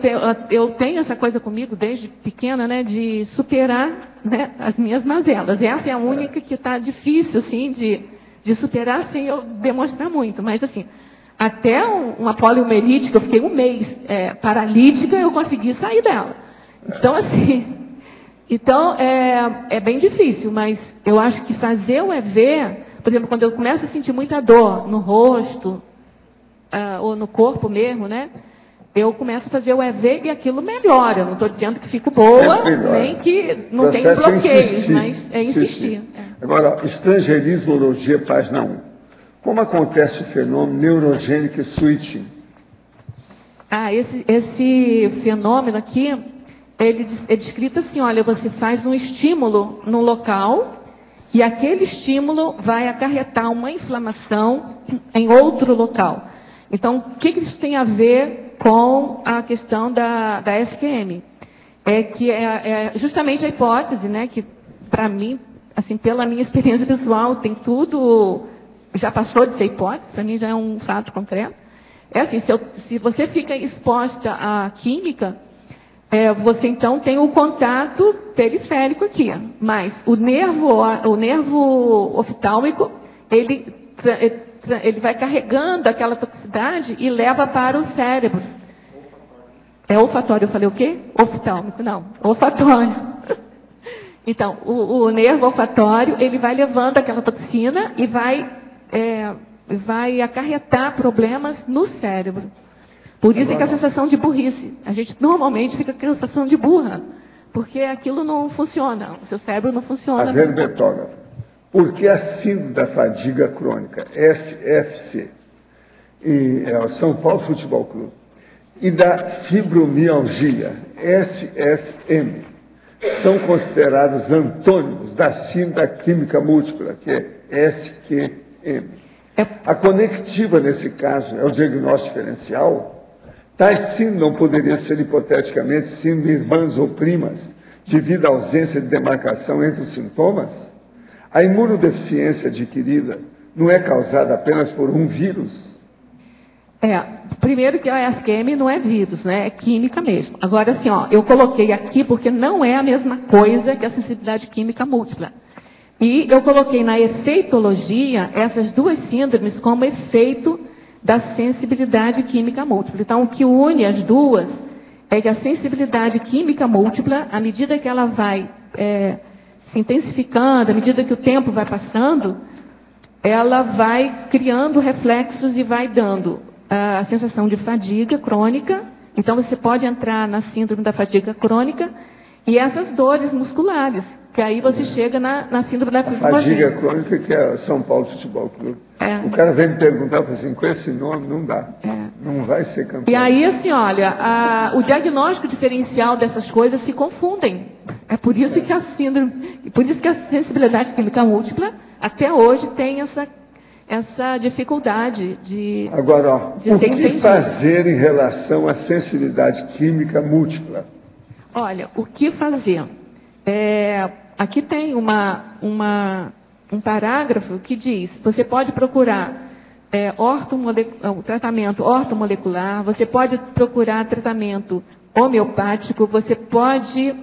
eu tenho essa coisa comigo desde pequena, né, de superar, né, as minhas mazelas. Essa é a única que está difícil, assim, de superar sem eu demonstrar muito. Mas, assim, até uma poliomielite, que eu fiquei um mês paralítica, eu consegui sair dela. Então, assim... Então, é bem difícil, mas eu acho que fazer o EV, por exemplo, quando eu começo a sentir muita dor no rosto, ou no corpo mesmo, né? Eu começo a fazer o EV e aquilo melhora. Eu não estou dizendo que fico boa, nem que não tenho bloqueios, mas é insistir. Agora, estrangeirismologia, página 1. Como acontece o fenômeno neurogênico switching? Esse fenômeno aqui... Ele é descrito assim, olha, você faz um estímulo no local e aquele estímulo vai acarretar uma inflamação em outro local. Então, o que isso tem a ver com a questão da SQM? É que é justamente a hipótese, né, que para mim, assim, pela minha experiência pessoal, tem tudo, já passou de ser hipótese, para mim já é um fato concreto. É assim, se você fica exposta à química, você então tem o contato periférico aqui, mas o nervo oftálmico, ele vai carregando aquela toxicidade e leva para o cérebro. É olfatório, eu falei o quê? Oftálmico, não, olfatório. Então, o nervo olfatório, ele vai levando aquela toxina e vai acarretar problemas no cérebro. Por isso é que a sensação de burrice. A gente normalmente fica com a sensação de burra, porque aquilo não funciona, o seu cérebro não funciona. A verbetógrafa. Por que a síndrome da fadiga crônica, SFC, e é o São Paulo Futebol Clube, e da fibromialgia, SFM, são considerados antônimos da síndrome da química múltipla, que é SQM. A conectiva, nesse caso, é o diagnóstico diferencial. Tais síndromes não poderiam ser, hipoteticamente, síndrome irmãs ou primas, devido à ausência de demarcação entre os sintomas? A imunodeficiência adquirida não é causada apenas por um vírus? Primeiro que a SQM não é vírus, né? É química mesmo. Agora, assim, eu coloquei aqui porque não é a mesma coisa que a sensibilidade química múltipla. E eu coloquei na efeitologia essas duas síndromes como efeito da sensibilidade química múltipla. Então, o que une as duas é que a sensibilidade química múltipla, à medida que ela vai se intensificando, à medida que o tempo vai passando, ela vai criando reflexos e vai dando a sensação de fadiga crônica. Então, você pode entrar na síndrome da fadiga crônica e essas dores musculares, que aí você chega na síndrome da fibromialgia. Fadiga crônica, que é São Paulo Futebol Clube. O cara vem me perguntar, assim, com esse nome não dá. Não vai ser campeão. E aí, assim, olha, o diagnóstico diferencial dessas coisas se confundem. É por isso que a síndrome, por isso que a sensibilidade química múltipla, até hoje, tem essa dificuldade de. Agora, o que fazer em relação à sensibilidade química múltipla? Olha, o que fazer? Aqui tem um parágrafo que diz: você pode procurar tratamento ortomolecular, você pode procurar tratamento homeopático, você pode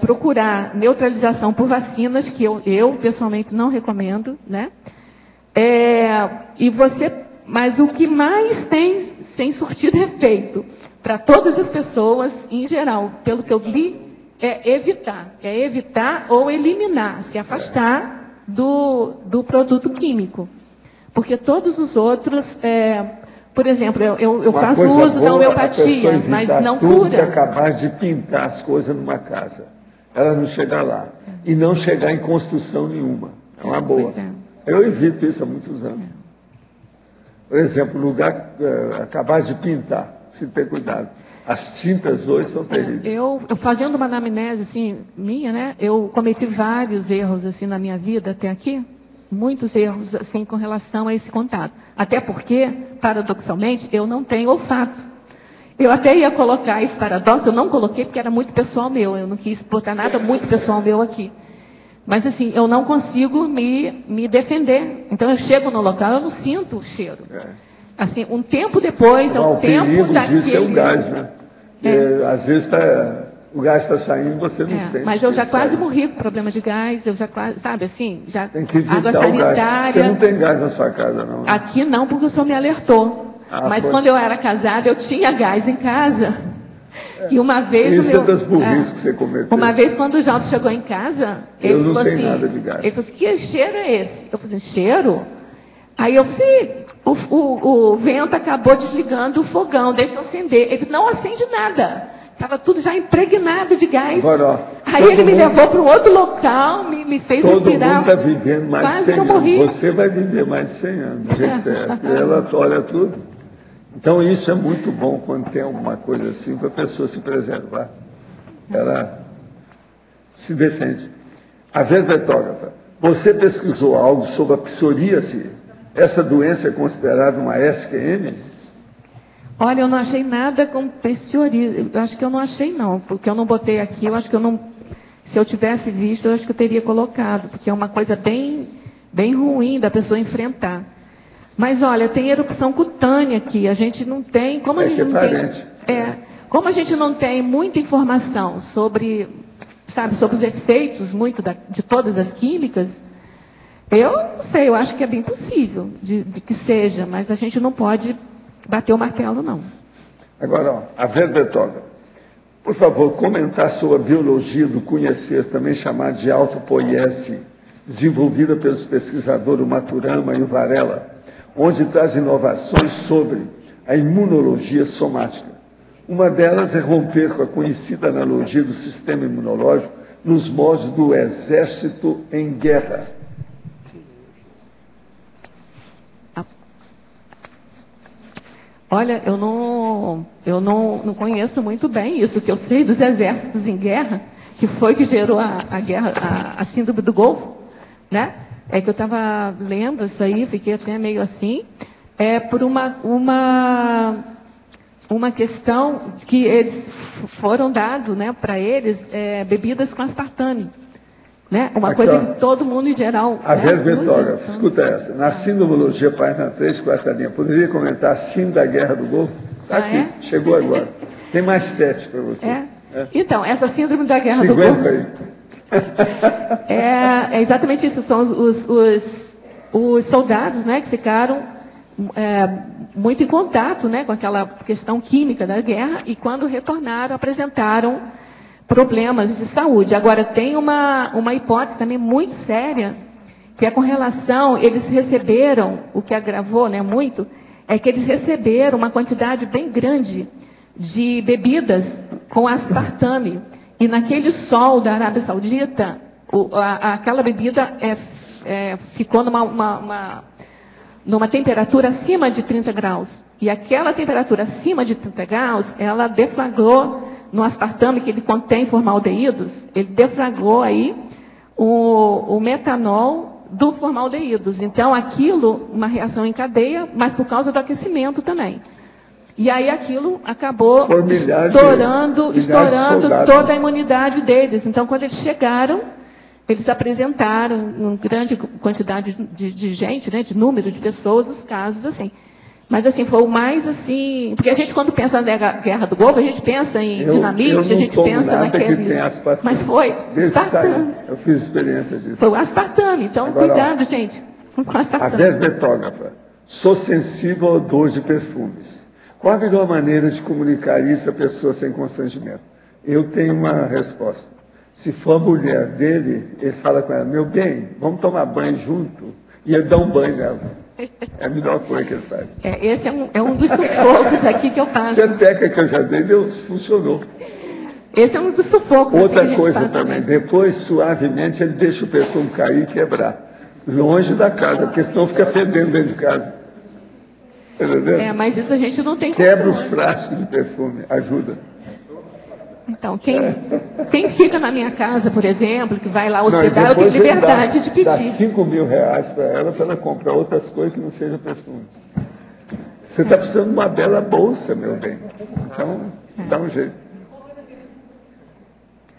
procurar neutralização por vacinas, que eu pessoalmente não recomendo, né? Mas o que mais tem surtido efeito para todas as pessoas, em geral, pelo que eu li, é evitar ou eliminar, se afastar do produto químico. Porque todos os outros, por exemplo, eu faço uso da homeopatia, mas não cura. É acabar de pintar as coisas numa casa, ela não chegar lá, e não chegar em construção nenhuma. É uma boa. Eu evito isso há muitos anos. Por exemplo, acabar de pintar, se ter cuidado. As tintas hoje são terríveis. Eu fazendo uma anamnese assim, minha, né? Eu cometi vários erros assim na minha vida até aqui, muitos erros assim com relação a esse contato. Até porque, paradoxalmente, eu não tenho olfato. Eu até ia colocar esse paradoxo, eu não coloquei porque era muito pessoal meu. Eu não quis botar nada muito pessoal meu aqui. Mas assim, eu não consigo me defender. Então eu chego no local, eu não sinto o cheiro. Assim, um tempo depois, o tempo daquele... disso é o gás, né? Às vezes o gás está saindo, você não sente. Mas eu já quase morri com problema de gás, eu já quase, sabe assim, já tem que evitar água sanitária. Gás. Você não tem gás na sua casa, não? Aqui não, porque o senhor me alertou. Mas quando eu era casada, eu tinha gás em casa. E uma vez isso é das burrices que você cometeu. Uma vez, quando o Jaldo chegou em casa, ele falou assim, ele falou assim, que cheiro é esse? Eu falei assim, cheiro? Aí eu falei, o vento acabou desligando o fogão, deixa eu acender. Ele falou, não acende nada. Estava tudo já impregnado de gás. Agora, aí ele me levou para um outro local, me fez respirar. Todo mundo está vivendo mais de 100 anos. Você vai viver mais de 100 anos, do jeito certo. Ela olha tudo. Então, isso é muito bom quando tem alguma coisa assim, para a pessoa se preservar. Ela se defende. A verbetógrafa, você pesquisou algo sobre a psoríase? Essa doença é considerada uma SQM? Olha, eu não achei nada com psoríase. Eu acho que eu não achei, não, porque eu não botei aqui. Eu acho que eu não... Se eu tivesse visto, eu acho que eu teria colocado, porque é uma coisa bem ruim da pessoa enfrentar. Mas, olha, tem erupção cutânea aqui, a gente não tem... Como a gente não tem, como a gente não tem muita informação sobre os efeitos de todas as químicas, eu não sei, eu acho que é bem possível de que seja, mas a gente não pode bater o martelo, não. Agora, a verbetógrafa. por favor, comentar sobre a biologia do conhecer, também chamada de autopoiese, desenvolvida pelos pesquisadores Maturama e o Varela, onde traz inovações sobre a imunologia somática. Uma delas é romper com a conhecida analogia do sistema imunológico nos moldes do exército em guerra. Olha, eu não conheço muito bem isso. O que eu sei dos exércitos em guerra, que foi que gerou a guerra, a síndrome do Golfo, né? É que eu estava lendo isso aí, fiquei até meio assim, por uma questão que eles foram dados, né, para eles, bebidas com aspartame. Né? Uma aqui, coisa ó, que todo mundo em geral... A herbetógrafa, então, escuta essa. Na Sindromologia, página 3, quarta linha. Poderia comentar a síndrome da Guerra do Golfo? Está aqui, chegou agora. Tem mais 7 para você. Então, essa síndrome da Guerra do Golfo... aí. É exatamente isso. São os soldados, né, que ficaram muito em contato, né, com aquela questão química da guerra e quando retornaram apresentaram problemas de saúde. Agora, tem uma hipótese também muito séria, que é com relação, eles receberam, o que agravou, né, muito, é que eles receberam uma quantidade bem grande de bebidas com aspartame. E naquele sol da Arábia Saudita, aquela bebida ficou numa temperatura acima de 30 graus. E aquela temperatura acima de 30 graus, ela deflagrou no aspartame, que ele contém formaldeídos, ele deflagrou aí o metanol do formaldeídos. Então, aquilo, uma reação em cadeia, mas por causa do aquecimento também. E aí aquilo acabou estourando toda a imunidade deles. Então, quando eles chegaram, eles apresentaram uma grande quantidade de gente, né, de número de pessoas, os casos assim. Mas assim, foi o mais assim... Porque a gente, quando pensa na Guerra do Golfo, a gente pensa em dinamite, a gente pensa naquele... Mas foi aspartame. Eu fiz experiência disso. Foi o aspartame. Então, agora, cuidado, gente, com o aspartame. A herbetógrafa. Sou sensível ao odor de perfumes. Qual a melhor maneira de comunicar isso a pessoa sem constrangimento? Eu tenho uma resposta. Se for a mulher dele, ele fala com ela, meu bem, vamos tomar banho junto, e ele dá um banho nela. É a melhor coisa que ele faz. Esse é um dos sufocos aqui que eu faço. Ceteca que eu já dei, funcionou. Esse é um dos sufocos. Outra assim, coisa também, depois, suavemente, ele deixa o perfume cair e quebrar. Longe da casa, porque senão fica fedendo dentro de casa. Entendeu? Mas isso a gente não tem Quebra os frascos de perfume, ajuda. Então, quem fica na minha casa, por exemplo, que vai lá hospedar, eu tenho liberdade de pedir. Dá R$5.000 para ela comprar outras coisas que não sejam perfume. Você está precisando de uma bela bolsa, meu bem. Então, dá um jeito.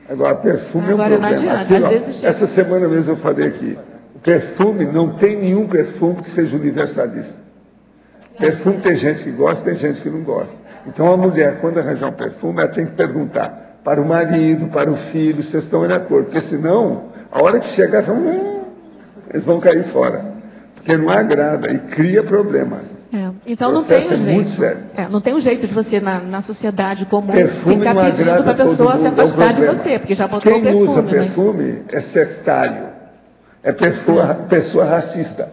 Agora, perfume é um problema. Não adianta. Aqui, às vezes essa semana mesmo eu falei aqui. O perfume, não tem nenhum perfume que seja universalista. Perfume tem gente que gosta, tem gente que não gosta. Então a mulher, quando arranjar um perfume, ela tem que perguntar para o marido, para o filho, se estão de acordo. Porque senão, a hora que chegar, eles vão cair fora. Porque não agrada e cria problema. Então não tem um jeito. Muito sério. Não tem um jeito de você, na sociedade comum, perfume ficar pedindo para a pessoa se afastar de você, porque já botou o perfume. Quem usa perfume é sectário, é pessoa racista.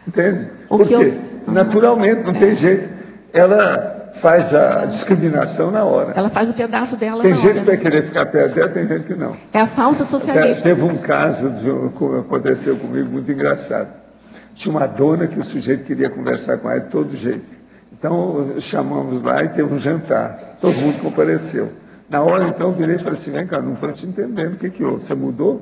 Entende? Por quê? Naturalmente, não tem jeito. Ela faz a discriminação na hora. Ela faz o pedaço dela na hora. Tem gente que vai querer ficar perto dela, tem gente que não. É a falsa socialista. Teve um caso que aconteceu comigo muito engraçado. Tinha uma dona que o sujeito queria conversar com ela de todo jeito. Então, chamamos lá e teve um jantar. Todo mundo compareceu. Na hora, então, eu virei e falei assim, vem cá, não estou te entendendo. O que houve? Você mudou?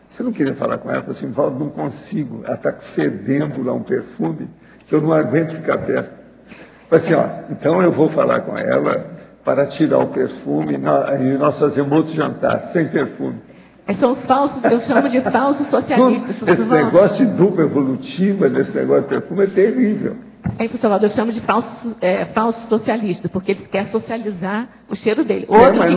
Você não queria falar com ela? Eu falei assim, Valdo, não consigo. Ela está fedendo lá um perfume que eu não aguento ficar perto. Eu falei assim, então eu vou falar com ela para tirar o perfume e nós fazemos outro jantar, sem perfume. São os falsos, eu chamo de falsos socialistas. Esse negócio de dupla evolutiva, desse negócio de perfume, é terrível. Salvador, eu chamo de falso socialista, porque eles querem socializar o cheiro dele. Mas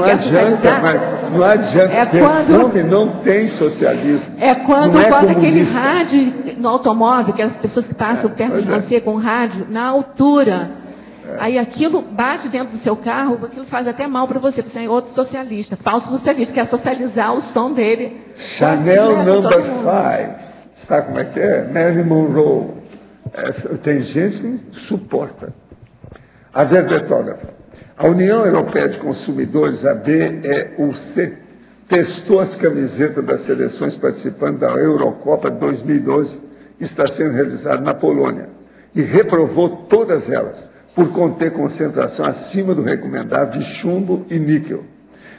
não adianta, perfume não tem socialismo. Quando bota aquele rádio no automóvel, aquelas pessoas que passam perto de você com rádio, na altura. Aí aquilo bate dentro do seu carro, aquilo faz até mal para você. Você é outro socialista, falso socialista, quer socializar o som dele. Chanel Number 5. Sabe como é que é? Marilyn Monroe. Tem gente que não suporta. A verbetógrafa. A União Europeia de Consumidores, a BEUC, testou as camisetas das seleções participantes da Eurocopa 2012, que está sendo realizada na Polônia, e reprovou todas elas, por conter concentração acima do recomendável de chumbo e níquel.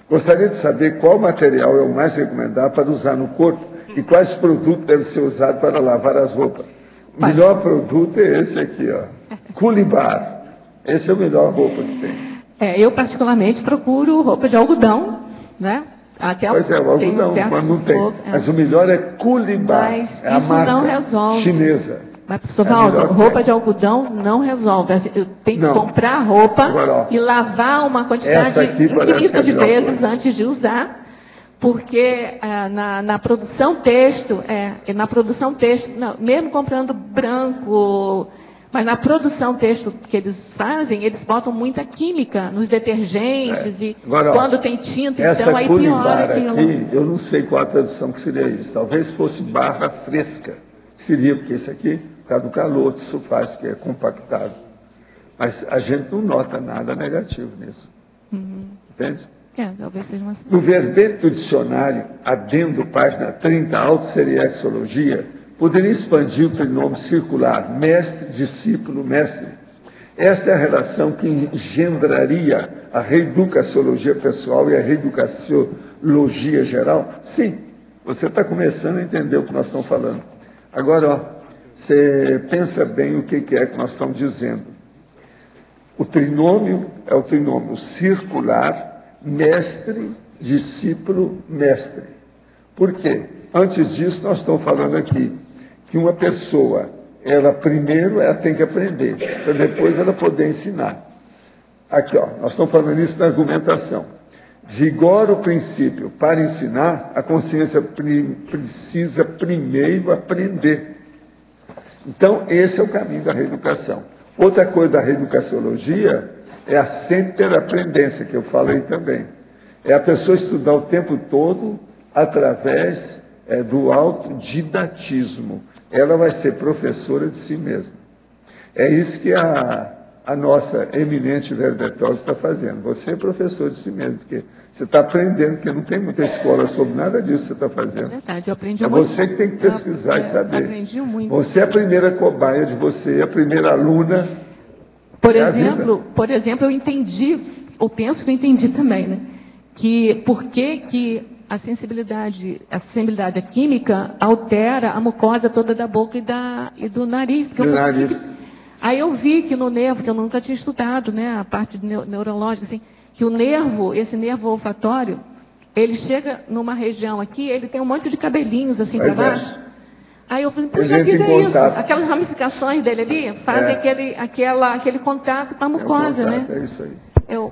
Gostaria de saber qual material é o mais recomendado para usar no corpo e quais produtos devem ser usados para lavar as roupas. O melhor produto é esse aqui, ó, Culibar. Esse é o melhor roupa que tem. Eu particularmente procuro roupa de algodão, né? Pois é, o algodão, mas não tem. Mas o melhor é Culibar, é a marca não resolve. Chinesa. Mas, professor Valdo, roupa de algodão não resolve. Eu tenho que comprar roupa agora, e lavar uma quantidade infinita de vezes antes de usar, porque na produção têxtil, mesmo comprando branco, mas na produção têxtil que eles fazem, eles botam muita química nos detergentes e agora, quando tem tinta, então aí piora aquilo. Aqui, eu não sei qual a tradução que seria isso. Talvez fosse barra fresca. Seria, porque isso aqui, por causa do calor que isso faz, porque é compactado. Mas a gente não nota nada negativo nisso. Entende? Talvez seja uma... No verbete do dicionário, adendo página 30, autosseriexologia, poderia expandir o trinômio circular, mestre, discípulo, mestre. Esta é a relação que engendraria a reeducaciologia pessoal e a reeducaciologia geral? Sim, você está começando a entender o que nós estamos falando. Agora, você pensa bem o que é que nós estamos dizendo. O trinômio é o trinômio circular, mestre, discípulo, mestre. Por quê? Antes disso, nós estamos falando aqui que uma pessoa, ela tem que aprender, para depois ela poder ensinar. Aqui, ó, nós estamos falando isso na argumentação. Vigora o princípio. Para ensinar, a consciência precisa primeiro aprender. Então, esse é o caminho da reeducação. Outra coisa da reeducaciologia é a sempre-aprendência, que eu falei também. É a pessoa estudar o tempo todo através do autodidatismo. Ela vai ser professora de si mesma. É isso que a nossa eminente verbetóloga está fazendo. Você é professor de si mesmo, porque você está aprendendo, porque não tem muita escola sobre nada disso que você está fazendo. É verdade, eu aprendi muito. É você que tem que pesquisar e saber. Aprendi muito. Você é a primeira cobaia de você, a primeira aluna. Por exemplo, eu entendi, ou penso que eu entendi também, né? Por que a sensibilidade à química altera a mucosa toda da boca e do nariz. Aí eu vi que no nervo, que eu nunca tinha estudado, né, a parte neurológica, assim, que o nervo, esse nervo olfatório, ele chega numa região aqui, ele tem um monte de cabelinhos assim para baixo. Aí eu falei, puxa vida, é isso. Aquelas ramificações dele ali fazem aquele contato com a mucosa, né? É isso aí.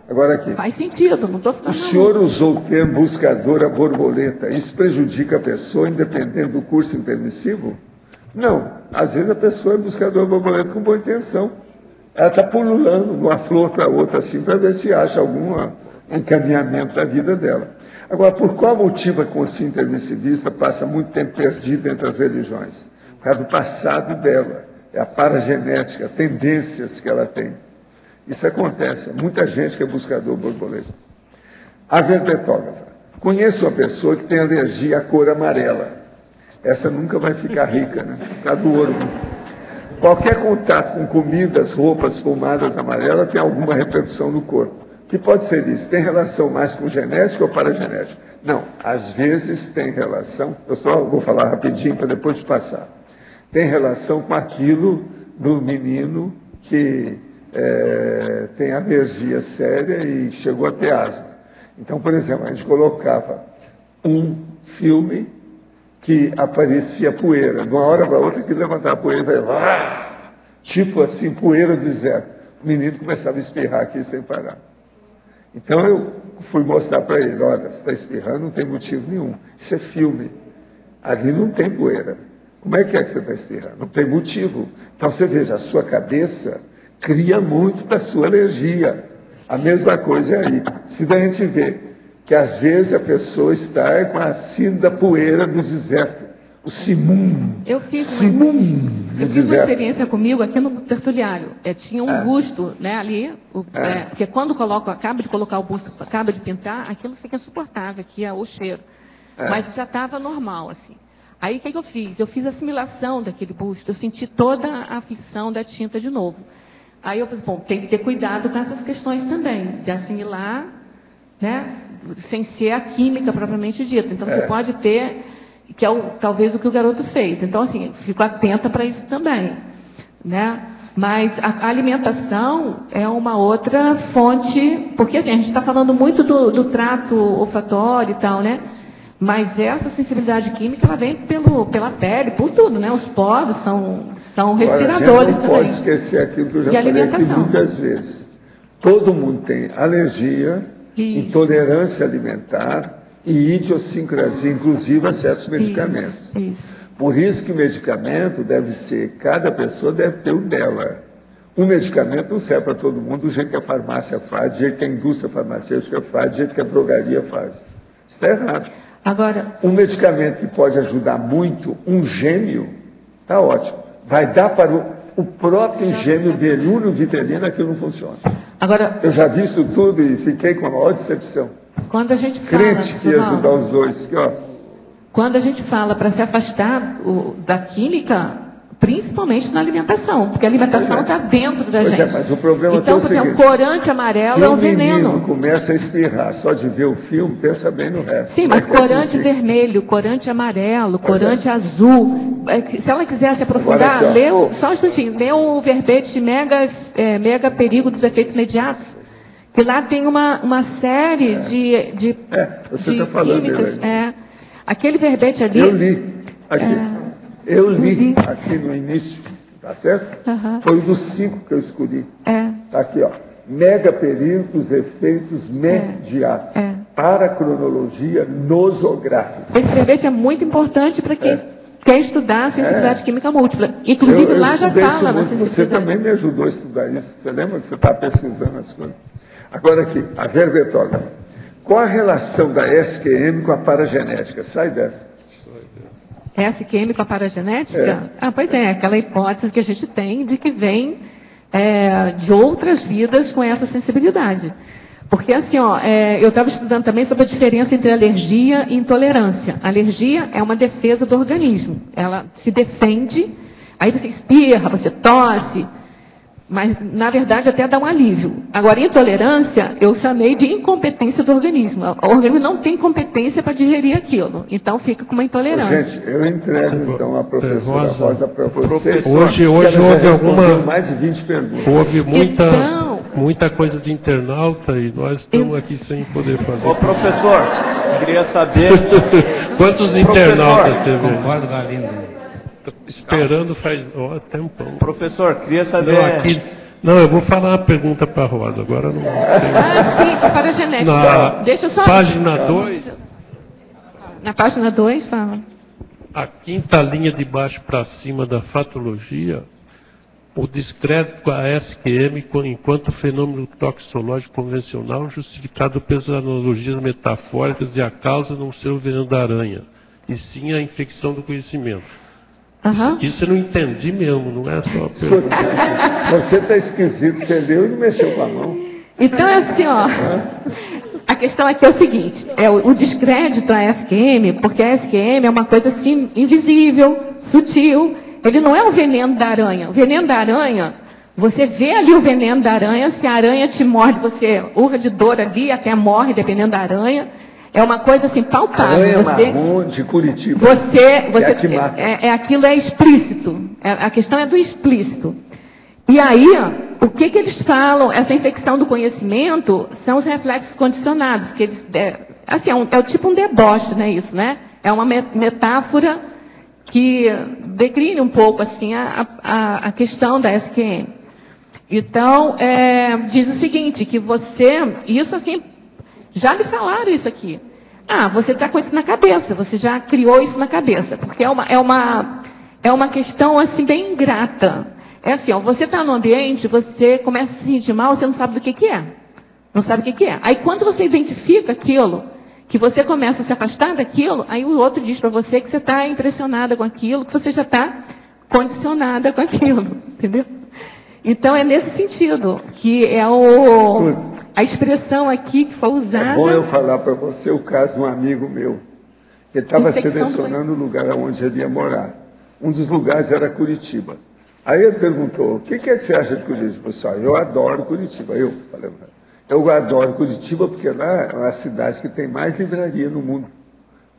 Agora aqui. Faz sentido, não estou ficando. O senhor usou o termo buscadora borboleta. Isso prejudica a pessoa, independente do curso intermissivo? Não. Às vezes a pessoa é buscadora borboleta com boa intenção. Ela está pululando de uma flor para outra assim, para ver se acha algum encaminhamento da vida dela. Agora, por qual motivo a consciência intermissivista passa muito tempo perdida entre as religiões? Por causa do passado dela. É a paragenética, tendências que ela tem. Isso acontece. Muita gente que é buscador borboleta. A verbetógrafa. Conheço uma pessoa que tem alergia à cor amarela. Essa nunca vai ficar rica, né? Por causa do ouro. Qualquer contato com comidas, roupas, fumadas amarelas tem alguma repercussão no corpo. Que pode ser isso? Tem relação mais com genética ou paragenética? Não. Às vezes tem relação. Eu só vou falar rapidinho para depois te passar. Tem relação com aquilo do menino que tem alergia séria e chegou a ter asma. Então, por exemplo, a gente colocava um filme que aparecia poeira. De uma hora para outra, que levantava a poeira e vai, tipo assim, poeira do deserto. O menino começava a espirrar aqui sem parar. Então eu fui mostrar para ele, olha, você está espirrando, não tem motivo nenhum. Isso é filme. Ali não tem poeira. Como é que você está espirrando? Não tem motivo. Então você veja, a sua cabeça cria muito da sua alergia. A mesma coisa é aí. Se daí a gente vê que às vezes a pessoa está com a síndrome da poeira do deserto, o simum. Eu fiz uma experiência comigo aqui no Tertuliário. Tinha um busto, né, ali, porque quando acaba de colocar o busto, acaba de pintar, aquilo fica insuportável, aqui é o cheiro. Mas já estava normal, assim. Aí o que eu fiz? Eu fiz a assimilação daquele busto, eu senti toda a aflição da tinta de novo. Aí eu pensei, bom, tem que ter cuidado com essas questões também, de assimilar, né, sem ser a química propriamente dita. Então você pode ter, que é talvez o que o garoto fez. Então, assim, fico atenta para isso também, né? Mas a alimentação é uma outra fonte, porque assim, a gente está falando muito do trato olfatório e tal, né? Mas essa sensibilidade química, ela vem pela pele, por tudo, né? Os poros são respiradores também. Não pode esquecer aquilo que eu já falei aqui muitas vezes. Todo mundo tem alergia, intolerância alimentar e idiosincrasia, inclusive a certos medicamentos. Por isso que o medicamento deve ser, cada pessoa deve ter o dela. Um medicamento não serve para todo mundo do jeito que a farmácia faz, do jeito que a indústria farmacêutica faz, do jeito que a drogaria faz. Isso está errado. Agora, um medicamento que pode ajudar muito um gêmeo, está ótimo. Vai dar para o próprio gêmeo dele, univitelina, aquilo não funciona. Agora, eu já vi isso tudo e fiquei com a maior decepção. Quando a gente fala, crente que ia ajudar os dois. Aqui, ó. Quando a gente fala para se afastar da química, principalmente na alimentação, porque a alimentação está dentro da gente. Mas o problema então, é o seguinte, o corante amarelo é um veneno. Se o menino começa a espirrar só de ver o filme, pensa bem no resto. Sim, mas corante vermelho, corante amarelo, corante azul. Se ela quiser se aprofundar, só um instantinho, lê o verbete mega perigo dos efeitos imediatos. Que lá tem uma série de você está falando químicas. Dele. Aquele verbete ali. Eu li aqui. Eu li aqui no início, tá certo? Foi um dos 5 que eu escolhi. Tá aqui, ó. Mega perigo dos efeitos mediatos. Para a cronologia nosográfica. Esse verbete é muito importante para quem quer estudar a sensibilidade química múltipla. Inclusive, lá já fala na sensibilidade. Você também me ajudou a estudar isso. Você lembra que você está pesquisando as coisas? Agora aqui, a verbetógrafa. Qual a relação da SQM com a paragenética? Sai dessa. SQM com a paragenética? Pois é, aquela hipótese que a gente tem de que vem de outras vidas com essa sensibilidade. Porque assim, eu estava estudando também sobre a diferença entre alergia e intolerância. A alergia é uma defesa do organismo. Ela se defende, aí você espirra, você tosse, mas na verdade até dá um alívio. Agora, intolerância, eu chamei de incompetência do organismo. O organismo não tem competência para digerir aquilo, então fica com uma intolerância. Gente, eu entrego então a professora Rosa para vocês. Hoje houve mais de 20 perguntas. Houve muita coisa de internauta e nós estamos aqui sem poder fazer. Ô professor, queria saber quantos internautas teve? Concordo, Galindo. Esperando faz tempão. Professor, queria saber. Eu vou falar uma pergunta para a Rosa, agora não. Sim, para a genética. Deixa eu só. Página 2. Na página 2, fala. A quinta linha de baixo para cima da fatologia, o descrédito com a SQM enquanto fenômeno toxicológico convencional justificado pelas analogias metafóricas de a causa não ser o veneno da aranha, e sim a infecção do conhecimento. Isso eu não entendi mesmo, não é só a pergunta. Você está esquisito, você leu e não mexeu com a mão. Então é assim, a questão aqui é o seguinte, o descrédito à SQM, porque a SQM é uma coisa assim, invisível, sutil. Ele não é o veneno da aranha. O veneno da aranha, você vê ali o veneno da aranha, se a aranha te morde, você urra de dor ali, até morre, dependendo da aranha. É uma coisa assim, palpável. Aranha marrom de Curitiba. Aquilo é explícito. A questão é do explícito. E aí, o que eles falam? Essa infecção do conhecimento são os reflexos condicionados. Que eles, é tipo um deboche, né? Isso, né? É uma metáfora que decline um pouco assim, a questão da SQM. Então, diz o seguinte, que isso assim, já lhe falaram isso aqui. Você está com isso na cabeça, você já criou isso na cabeça, porque é uma questão assim bem ingrata. É assim, ó, você está no ambiente, você começa a se sentir mal, você não sabe do que é. Não sabe o que é. Aí quando você identifica aquilo, que você começa a se afastar daquilo, aí o outro diz para você que você está impressionada com aquilo, que você já está condicionada com aquilo, entendeu? Então é nesse sentido, que é a expressão aqui que foi usada. É bom eu falar para você o caso de um amigo meu. Ele estava selecionando o lugar onde ele ia morar. Um dos lugares era Curitiba. Aí ele perguntou, o que você acha de Curitiba? Pessoal, eu adoro Curitiba. Eu falei, eu adoro Curitiba porque lá é uma cidade que tem mais livraria no mundo.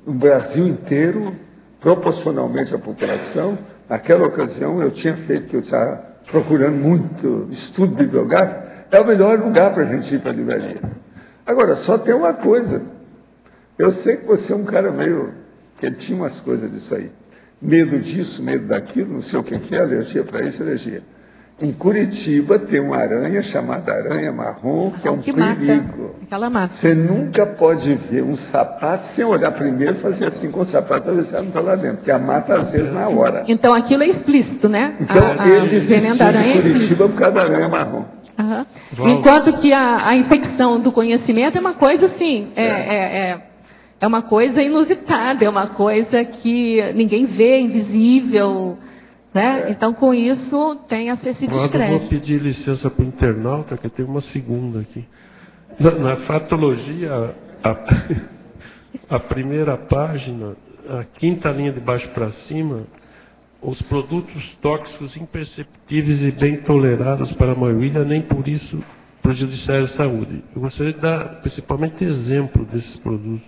No Brasil inteiro, proporcionalmente à população. Naquela ocasião eu tinha feito, que eu estava procurando muito estudo bibliográfico, é o melhor lugar para a gente ir para a livraria. Agora, só tem uma coisa. Eu sei que você é um cara meio, que ele tinha umas coisas disso aí. Medo disso, medo daquilo, não sei o que é, alergia para isso, alergia. Em Curitiba tem uma aranha chamada aranha marrom, que é um perigo. Aquela mata. Você nunca pode ver um sapato sem olhar primeiro e fazer assim com o sapato para ver se ela não está lá dentro, porque a mata às vezes na hora. Então aquilo é explícito, né? Então ele desistiu de Curitiba por causa da aranha marrom. Uhum. Enquanto que a infecção do conhecimento é uma coisa assim, é uma coisa inusitada, é uma coisa que ninguém vê, invisível. Né? Então, com isso, tem esse descrédito. Eu vou pedir licença para o internauta, que tem uma segunda aqui. Na fatologia, a primeira página, a quinta linha de baixo para cima, os produtos tóxicos imperceptíveis e bem tolerados para a maioria, nem por isso prejudiciais à saúde. Eu gostaria de dar, principalmente, exemplo desses produtos.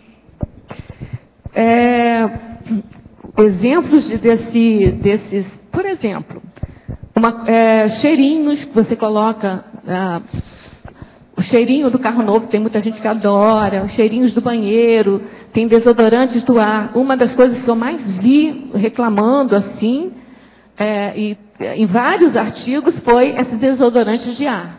Exemplos desses, por exemplo, cheirinhos que você coloca, o cheirinho do carro novo, tem muita gente que adora, os cheirinhos do banheiro, tem desodorantes do ar. Uma das coisas que eu mais vi reclamando assim, e em vários artigos, foi esses desodorantes de ar.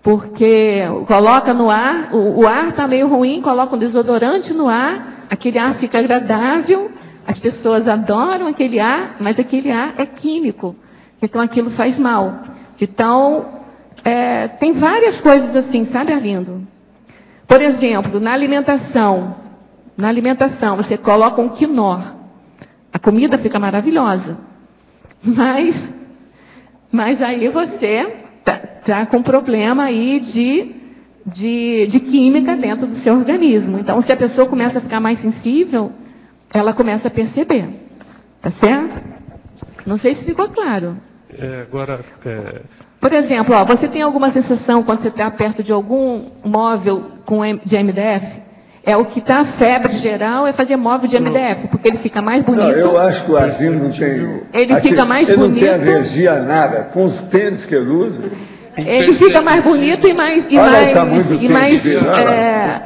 Porque coloca no ar, o ar está meio ruim, coloca um desodorante no ar, aquele ar fica agradável. As pessoas adoram aquele ar, mas aquele ar é químico. Então, aquilo faz mal. Então, tem várias coisas assim, sabe, Arlindo? Por exemplo, na alimentação, você coloca um quinó. A comida fica maravilhosa. Mas aí você está com problema aí de química dentro do seu organismo. Então, se a pessoa começa a ficar mais sensível, ela começa a perceber, tá certo? Não sei se ficou claro. Por exemplo, você tem alguma sensação quando você está perto de algum móvel de MDF? O que está febre geral é fazer móvel de MDF, porque ele fica mais bonito. Não, eu acho que o Arlindo não tem... Ele fica mais bonito. Ele não tem alergia a nada. Com os tênis que ele usa... Ele fica mais bonito e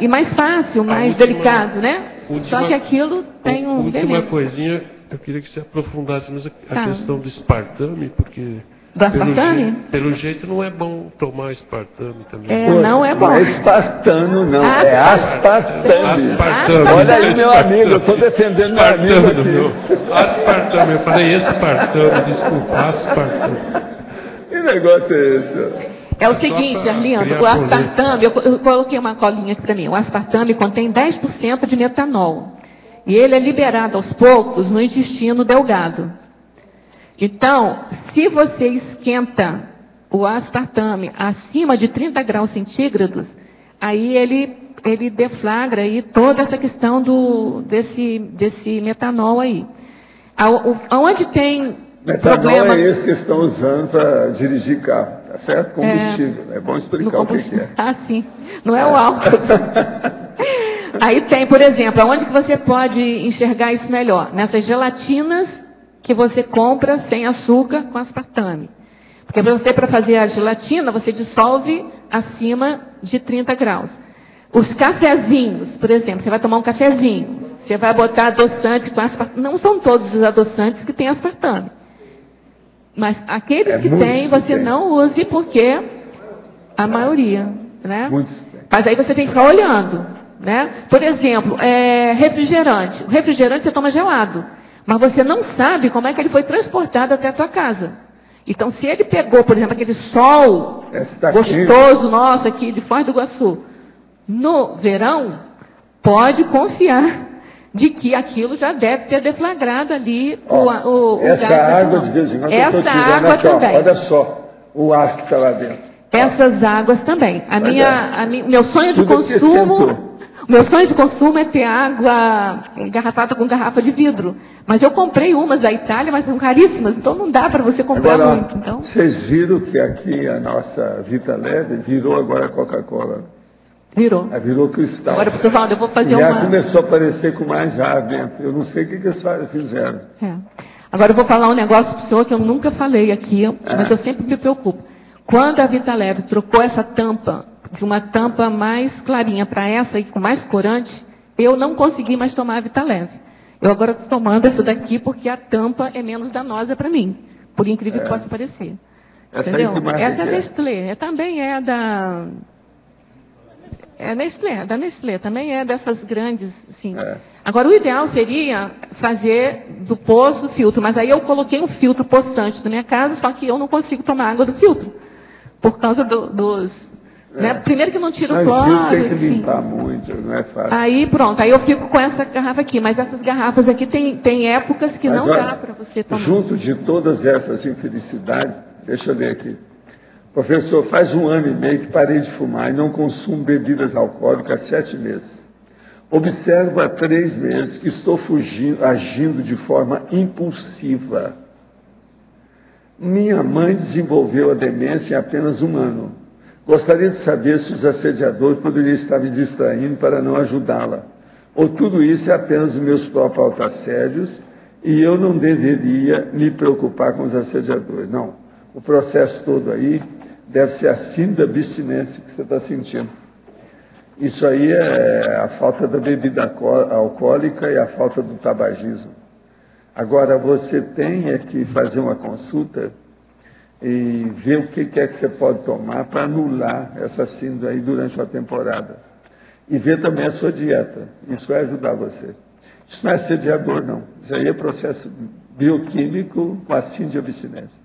mais fácil, mais delicado, né? Só que aquilo tem um última coisinha, eu queria que você aprofundasse a questão do aspartame, porque do aspartame? Pelo jeito não é bom tomar aspartame também. Não é bom. Não é espartano, não. É aspartame. Aspartame. Olha aí, meu amigo, eu estou defendendo meu amigo aqui. Aspartame, eu falei espartame, desculpa, aspartame. Que negócio é esse? É o seguinte, Arlindo, o aspartame, eu coloquei uma colinha aqui para mim, o aspartame contém 10% de metanol. E ele é liberado aos poucos no intestino delgado. Então, se você esquenta o aspartame acima de 30 graus centígrados, aí ele deflagra aí toda essa questão desse metanol aí. Aonde tem metanol problema... é esse que estão usando para dirigir carro, tá certo? Combustível. É bom explicar o que é. Ah, sim. Não é o álcool. Aí tem, por exemplo, aonde que você pode enxergar isso melhor? Nessas gelatinas que você compra sem açúcar com aspartame. Porque para fazer a gelatina, você dissolve acima de 30 graus. Os cafezinhos, por exemplo, você vai tomar um cafezinho, você vai botar adoçante com aspartame. Não são todos os adoçantes que têm aspartame. Mas aqueles que tem, você não use, porque a maioria, né? Mas aí você tem que ficar olhando, né? Por exemplo, refrigerante. O refrigerante você toma gelado, mas você não sabe como é que ele foi transportado até a tua casa. Então, se ele pegou, por exemplo, aquele sol gostoso nosso aqui de Foz do Iguaçu, no verão, pode confiar de que aquilo já deve ter deflagrado ali o essa gás água, de vez em quando, essa eu estou tirando água aqui, também. olha só o ar que está lá dentro. Essas águas também. Meu sonho de consumo... O meu sonho de consumo é ter água engarrafada com garrafa de vidro. Mas eu comprei umas da Itália, mas são caríssimas, então não dá para você comprar agora, muito. Então... Vocês viram que aqui a nossa Vita Leve virou agora Coca-Cola? Virou. Virou cristal. Agora, professor Valdo, eu vou fazer já começou a aparecer com mais ar dentro. Eu não sei o que eles fizeram. Agora eu vou falar um negócio para o senhor que eu nunca falei aqui, mas eu sempre me preocupo. Quando a Vita Leve trocou essa tampa de uma tampa mais clarinha para essa aí com mais corante, eu não consegui mais tomar a Vita Leve. Eu agora estou tomando essa daqui porque a tampa é menos danosa para mim, por incrível que possa parecer. Essa entendeu? aí que marca essa é Nestlé, também é da... da Nestlé, também é dessas grandes, assim. Agora, o ideal seria fazer do poço filtro, mas aí eu coloquei um filtro poçante na minha casa, só que eu não consigo tomar água do filtro, por causa dos... Né? Primeiro que não tira o flúor. Tem que limpar muito, não é fácil. Aí pronto, aí eu fico com essa garrafa aqui, mas essas garrafas aqui tem épocas que não dá para você tomar. Junto de todas essas infelicidades, deixa eu ler aqui. Professor, faz 1 ano e meio que parei de fumar e não consumo bebidas alcoólicas há 7 meses. Observo há 3 meses que estou agindo de forma impulsiva. Minha mãe desenvolveu a demência em apenas 1 ano. Gostaria de saber se os assediadores poderiam estar me distraindo para não ajudá-la. Ou tudo isso é apenas os meus próprios autoassédios e eu não deveria me preocupar com os assediadores. Não. O processo todo aí deve ser a síndrome da abstinência que você está sentindo. Isso aí é a falta da bebida alcoólica e a falta do tabagismo. Agora, você tem que fazer uma consulta e ver o que é que você pode tomar para anular essa síndrome aí durante uma temporada. E ver também a sua dieta. Isso vai ajudar você. Isso não é assediador, não. Isso aí é processo bioquímico com a síndrome de abstinência.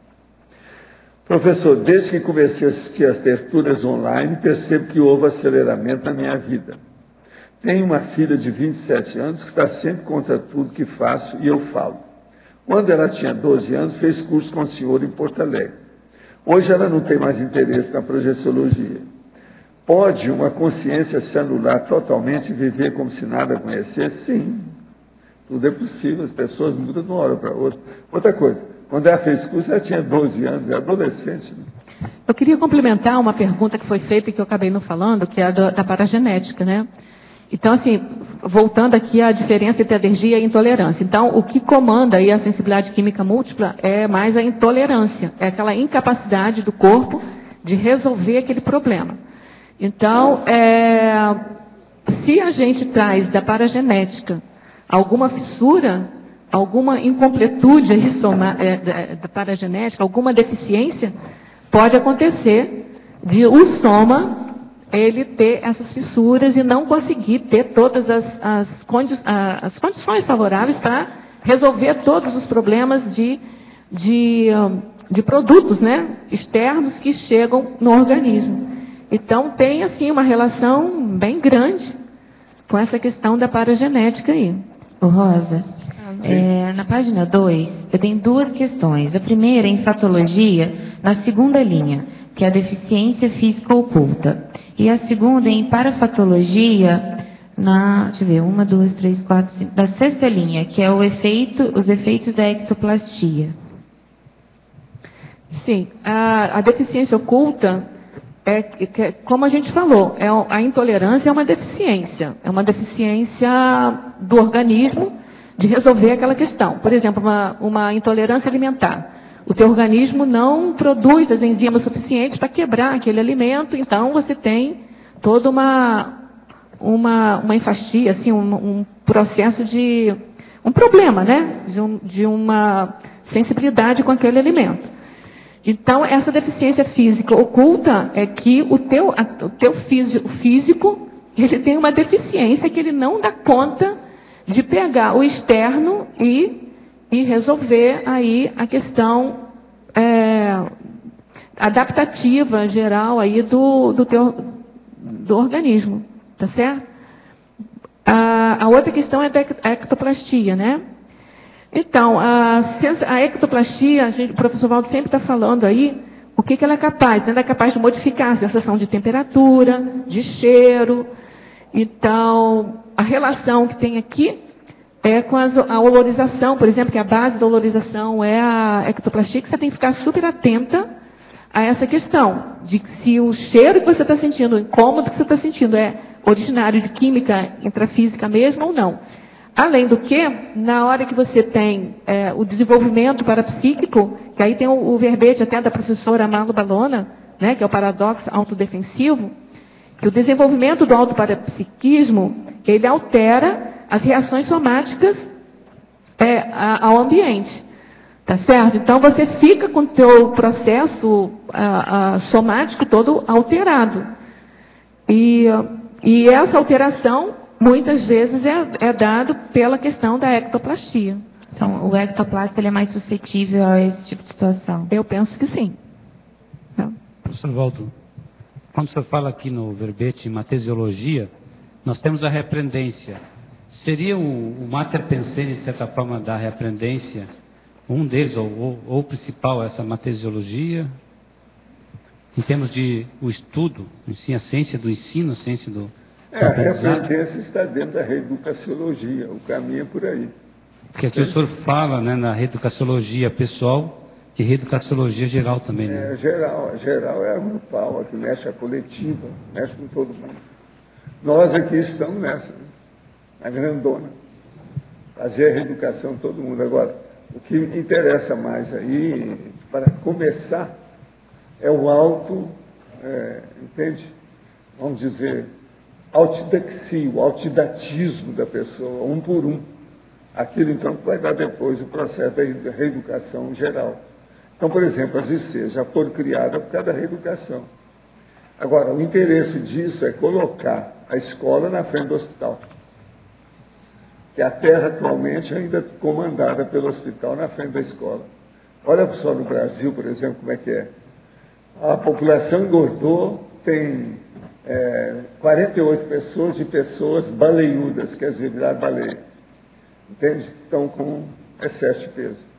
Professor, desde que comecei a assistir às tertúlias online, percebo que houve aceleramento na minha vida. Tenho uma filha de 27 anos que está sempre contra tudo que faço e eu falo. Quando ela tinha 12 anos, fez curso com o senhor em Porto Alegre. Hoje ela não tem mais interesse na projeciologia. Pode uma consciência se anular totalmente e viver como se nada conhecesse? Sim. Tudo é possível, as pessoas mudam de uma hora para outra. Outra coisa, quando ela fez curso, ela tinha 12 anos, era adolescente. Né? Eu queria complementar uma pergunta que foi feita e que eu acabei não falando, que é a da paragenética, né? Então, assim, voltando aqui à diferença entre alergia e intolerância. Então, o que comanda aí a sensibilidade química múltipla é mais a intolerância, é aquela incapacidade do corpo de resolver aquele problema. Então, se a gente traz da paragenética alguma fissura, alguma incompletude aí da paragenética, alguma deficiência, pode acontecer de o soma ele ter essas fissuras e não conseguir ter todas as condições favoráveis para resolver todos os problemas de produtos, né, externos que chegam no organismo. Então, tem, assim, uma relação bem grande com essa questão da paragenética aí. Ô, Rosa, na página 2, eu tenho 2 questões. A primeira é em fatologia, na 2ª linha, que é a deficiência física oculta. E a segunda é em parafatologia, deixa eu ver, 1, 2, 3, 4, 5, da 6ª linha, que é os efeitos da ectoplastia. Sim, a deficiência oculta, como a gente falou, a intolerância é uma deficiência do organismo de resolver aquela questão. Por exemplo, uma intolerância alimentar. O teu organismo não produz as enzimas suficientes para quebrar aquele alimento, então você tem toda uma enfasia, assim, um processo de um problema, né? De uma sensibilidade com aquele alimento. Então, essa deficiência física oculta é que o teu físico, ele tem uma deficiência que ele não dá conta de pegar o externo e resolver aí a questão adaptativa geral aí do organismo, tá certo? A outra questão é da ectoplastia, né? Então, a ectoplastia, o professor Valdo sempre está falando aí, o que ela é capaz? Ela é capaz de modificar a sensação de temperatura, de cheiro. Então, a relação que tem aqui é com a olorização, por exemplo, que a base da olorização é a ectoplastia, que você tem que ficar super atenta a essa questão, de se o cheiro que você está sentindo, o incômodo que você está sentindo é originário de química intrafísica mesmo ou não. Além do que, na hora que você tem o desenvolvimento parapsíquico, que aí tem o verbete até da professora Marlo Balona, né, que é o paradoxo autodefensivo, que o desenvolvimento do autoparapsiquismo, ele altera as reações somáticas ao ambiente. Tá certo? Então, você fica com o teu processo somático todo alterado. E essa alteração, muitas vezes, é dado pela questão da ectoplastia. Então, o ectoplasta ele é mais suscetível a esse tipo de situação? Eu penso que sim. Professor Valdo, quando o senhor fala aqui no verbete matesiologia, nós temos a repreendência. Seria o mater pensende, de certa forma, da repreendência, um deles, ou o principal, essa matesiologia? Em termos de o estudo, sim, a ciência do ensino, a ciência do aprendizado? A repreendência está dentro da reeducaciologia, o caminho é por aí. Porque aqui o senhor fala, né, na reeducaciologia pessoal e reeducaciologia geral também, né? Geral é a grupal, a que mexe a coletiva, mexe com todo mundo. Nós aqui estamos nessa, na grandona. Fazer a reeducação de todo mundo. Agora, o que me interessa mais aí, para começar, é o entende? Vamos dizer, autodidaxia, o autodidatismo da pessoa, um por um. Aquilo, então, que vai dar depois o processo da reeducação geral. Então, por exemplo, as ICs já foram criadas por causa da reeducação. Agora, o interesse disso é colocar a escola na frente do hospital. Que a terra atualmente ainda é comandada pelo hospital na frente da escola. Olha só no Brasil, por exemplo, como é que é. A população engordou, tem 48 pessoas baleiudas, quer dizer, virar baleia. Entende? Estão com excesso de peso.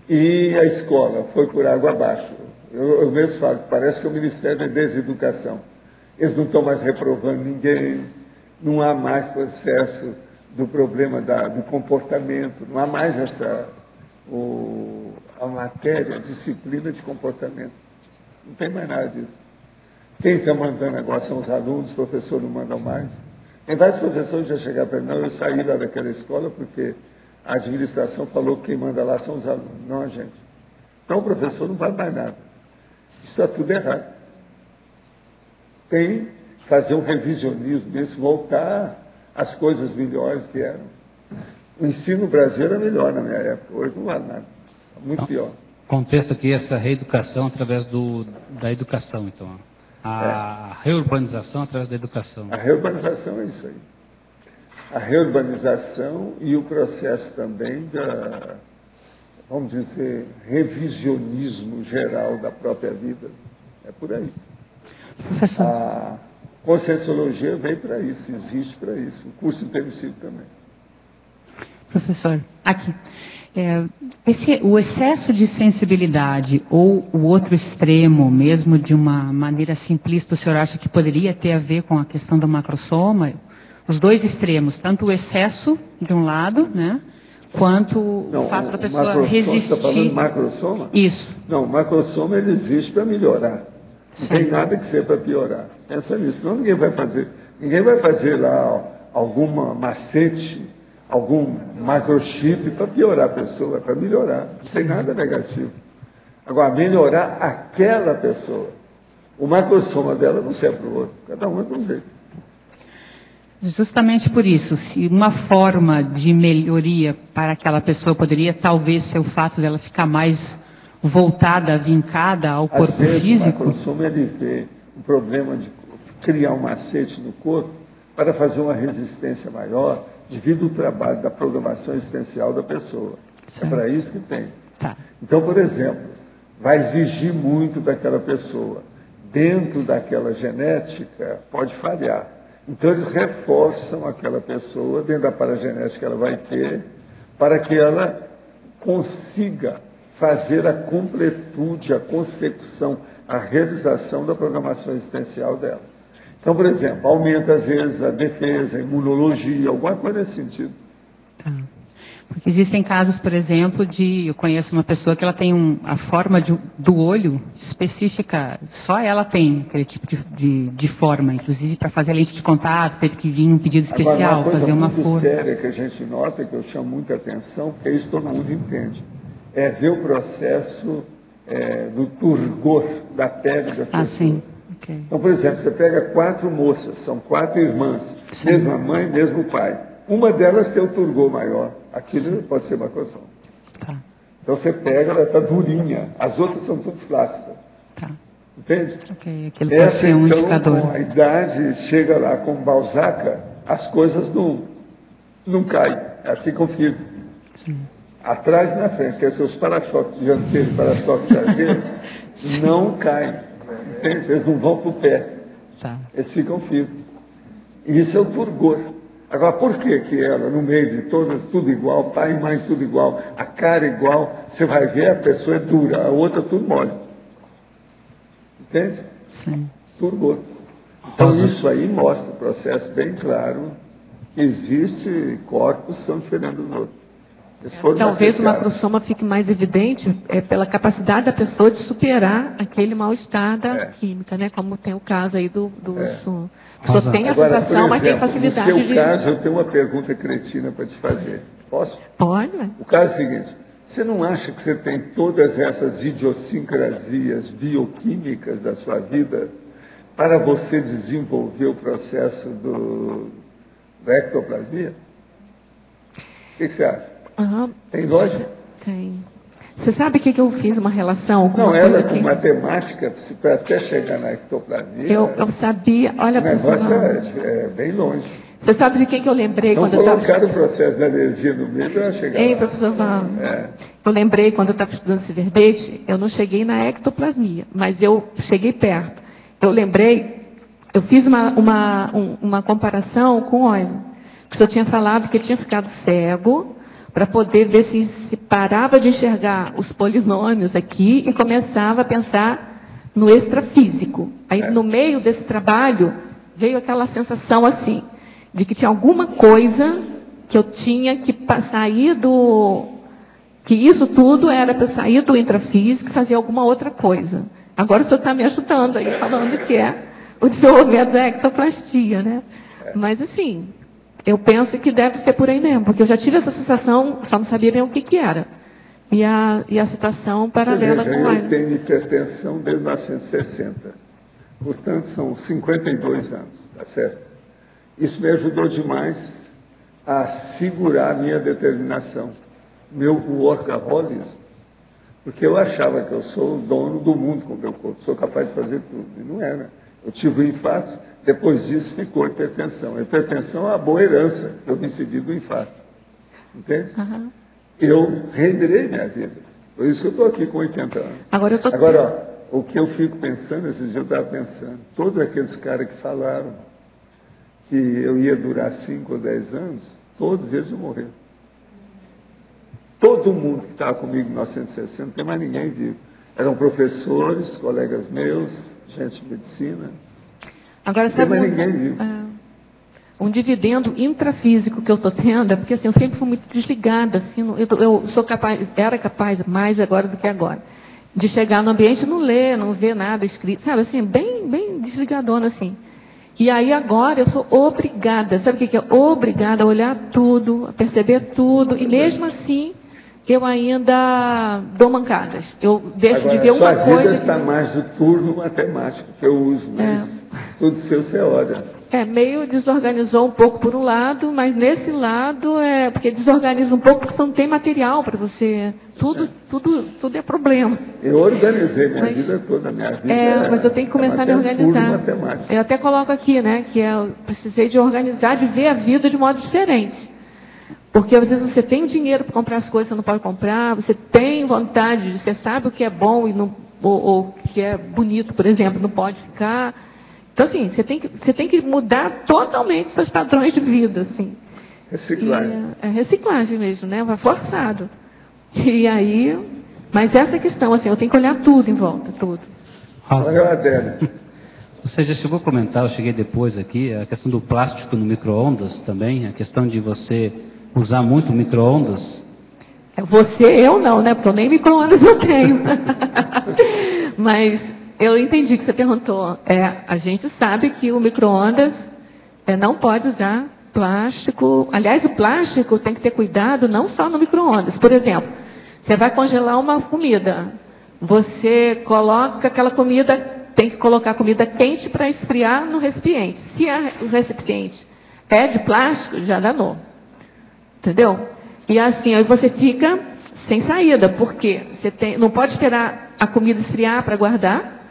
E a escola foi por água abaixo. Eu mesmo falo, parece que o Ministério da Deseducação. Eles não estão mais reprovando ninguém, não há mais processo do problema do comportamento, não há mais a matéria, a disciplina de comportamento. Não tem mais nada disso. Quem está mandando agora são os alunos, os professores não mandam mais. Tem vários professores que já chegaram para mim, não, eu saí lá daquela escola porque a administração falou que quem manda lá são os alunos, não a gente. Então o professor não faz mais nada. Isso está tudo errado. Tem que fazer um revisionismo disso, voltar às coisas melhores que eram. O ensino brasileiro era melhor na minha época, hoje não vale nada. É muito pior. Contexto aqui essa reeducação através da educação, então. A reurbanização através da educação. A reurbanização é isso aí. A reurbanização e o processo também vamos dizer, revisionismo geral da própria vida. É por aí. Professor. A Conscienciologia veio para isso, existe para isso. O curso intermissivo também. Professor, aqui. O excesso de sensibilidade ou o outro extremo, mesmo de uma maneira simplista, o senhor acha que poderia ter a ver com a questão do macrosoma? Os dois extremos, tanto o excesso de um lado, né, quanto o fato da pessoa resistir. Você está falando macrosoma? Isso. Não, o macrosoma ele existe para melhorar. Não tem nada que seja para piorar. Pensa nisso, senão ninguém vai fazer lá alguma macete, algum microchip para piorar a pessoa, para melhorar. Não tem nada negativo. Agora, melhorar aquela pessoa. O macrosoma dela não serve para o outro. Cada um é de um jeito. Justamente por isso, se uma forma de melhoria para aquela pessoa poderia talvez ser o fato dela ficar mais voltada, vincada ao corpo físico. O macrosoma ele vê o problema de criar um macete no corpo para fazer uma resistência maior devido ao trabalho da programação existencial da pessoa. Certo. É para isso que tem. Tá. Então, por exemplo, vai exigir muito daquela pessoa. Dentro daquela genética, pode falhar. Então, eles reforçam aquela pessoa, dentro da paragenética que ela vai ter, para que ela consiga fazer a completude, a consecução, a realização da programação existencial dela. Então, por exemplo, aumenta às vezes a defesa, a imunologia, alguma coisa nesse sentido. Porque existem casos, por exemplo, eu conheço uma pessoa que ela tem a forma do olho específica, só ela tem aquele tipo de forma, inclusive para fazer a lente de contato, teve que vir um pedido especial, agora, fazer uma muito forma. séria que a gente nota, que eu chamo muita atenção, porque isso todo mundo entende, é ver o processo do turgor da pele das pessoas. Sim. Okay. Então, por exemplo, você pega 4 moças, são 4 irmãs, sim, mesma mãe, mesmo pai. Uma delas tem o turgor maior. Aquilo pode ser uma coisa. Tá. Então você pega, ela está durinha. As outras são tudo flácidas. Tá. Entende? Okay. Aquilo pode ser um indicador. Com a idade, chega lá com Balzac, as coisas não caem. Elas ficam firmes. Atrás e na frente, que são os para-choques dianteiro e para-choque traseiro, não caem. Entende? Eles não vão para o pé. Tá. Eles ficam firmes. E isso é o turgor. Agora, por que ela, no meio de todas, tudo igual, pai e mãe tudo igual, a cara igual, você vai ver, a pessoa é dura, a outra tudo mole. Entende? Sim. Turgor. Então, isso aí mostra o processo bem claro que existe corpos que são diferentes dos outros. Talvez o macrosoma fique mais evidente pela capacidade da pessoa de superar aquele mal-estar da química, né? Como tem o caso aí do som. A pessoa tem a sensação, mas tem facilidade de... No seu caso, eu tenho uma pergunta cretina para te fazer. Posso? Pode. O caso é o seguinte, você não acha que você tem todas essas idiosincrasias bioquímicas da sua vida para você desenvolver o processo da ectoplasmia? O que você acha? Uhum. Tem lógica? Tem. Você sabe o que eu fiz uma relação com não, ela com matemática, para até chegar na ectoplasmia... Eu sabia, olha... O negócio é bem longe. Você sabe de quem que eu lembrei quando eu estava... Não colocar o processo da energia no meio para chegar lá. Professor Val, eu lembrei quando eu estava estudando esse verbete, eu não cheguei na ectoplasmia, mas eu cheguei perto. Eu lembrei, eu fiz uma comparação com o óleo. O senhor tinha falado que ele tinha ficado cego para poder ver se parava de enxergar os polinômios aqui e começava a pensar no extrafísico. Aí, no meio desse trabalho, veio aquela sensação assim, de que tinha alguma coisa que eu tinha que sair que isso tudo era para sair do intrafísico e fazer alguma outra coisa. Agora o senhor está me ajudando aí, falando que é o desenvolvimento da ectoplastia, né? Mas, assim... Eu penso que deve ser por aí mesmo, porque eu já tive essa sensação, só não sabia bem o que era. E a situação paralela com a... Eu tenho hipertensão desde 1960. Portanto, são 52 anos, tá certo? Isso me ajudou demais a segurar a minha determinação, meu workaholismo. Porque eu achava que eu sou o dono do mundo com o meu corpo, sou capaz de fazer tudo. E não era. Eu tive um infarto. Depois disso ficou a hipertensão. A hipertensão é a boa herança que eu recebi do infarto. Entende? Uhum. Eu revirei minha vida. Por isso que eu estou aqui com 80 anos. Agora, ó, o que eu fico pensando, esses dias eu estava pensando, todos aqueles caras que falaram que eu ia durar 5 ou 10 anos, todos eles morreram. Todo mundo que estava comigo em 1960, não tem mais ninguém vivo. Eram professores, colegas meus, gente de medicina. Agora, sabe um dividendo intrafísico que eu estou tendo, é porque assim, eu sempre fui muito desligada, assim, eu sou capaz, era capaz mais agora do que agora, de chegar no ambiente e não ler, não ver nada escrito, sabe, assim, bem desligadona, assim. E aí agora eu sou obrigada, sabe o que é? Obrigada a olhar tudo, a perceber tudo, e mesmo assim eu ainda dou mancadas. Eu deixo de ver uma coisa... Sua vida está mais do turno matemático que eu uso, mas tudo seu você olha. Meio desorganizou um pouco por um lado, mas nesse lado porque desorganiza um pouco porque não tem material para você. Tudo é problema. Eu organizei minha vida toda, minha vida. Mas eu tenho que começar a me organizar. Eu até coloco aqui, né, que eu precisei de organizar, de ver a vida de modo diferente. Porque às vezes você tem dinheiro para comprar as coisas, você não pode comprar, você tem vontade, você sabe o que é bom e não, ou o que é bonito, por exemplo, não pode ficar. Então, assim, você tem que mudar totalmente seus padrões de vida, assim. Reciclagem. É reciclagem mesmo, né? Vai forçado. E aí, mas essa questão, assim, eu tenho que olhar tudo em volta, tudo. Olha a Adélia. Você já chegou a comentar, eu cheguei depois aqui, a questão do plástico no micro-ondas também, a questão de você usar muito micro-ondas. Eu não, né? Porque eu nem micro-ondas eu tenho. Mas eu entendi que você perguntou. A gente sabe que o micro-ondas não pode usar plástico. Aliás, o plástico tem que ter cuidado não só no micro-ondas. Por exemplo, você vai congelar uma comida. Você coloca aquela comida, tem que colocar a comida quente para esfriar no recipiente. Se o recipiente é de plástico, já danou. Entendeu? E assim, aí você fica sem saída, porque você não pode esperar a comida esfriar para guardar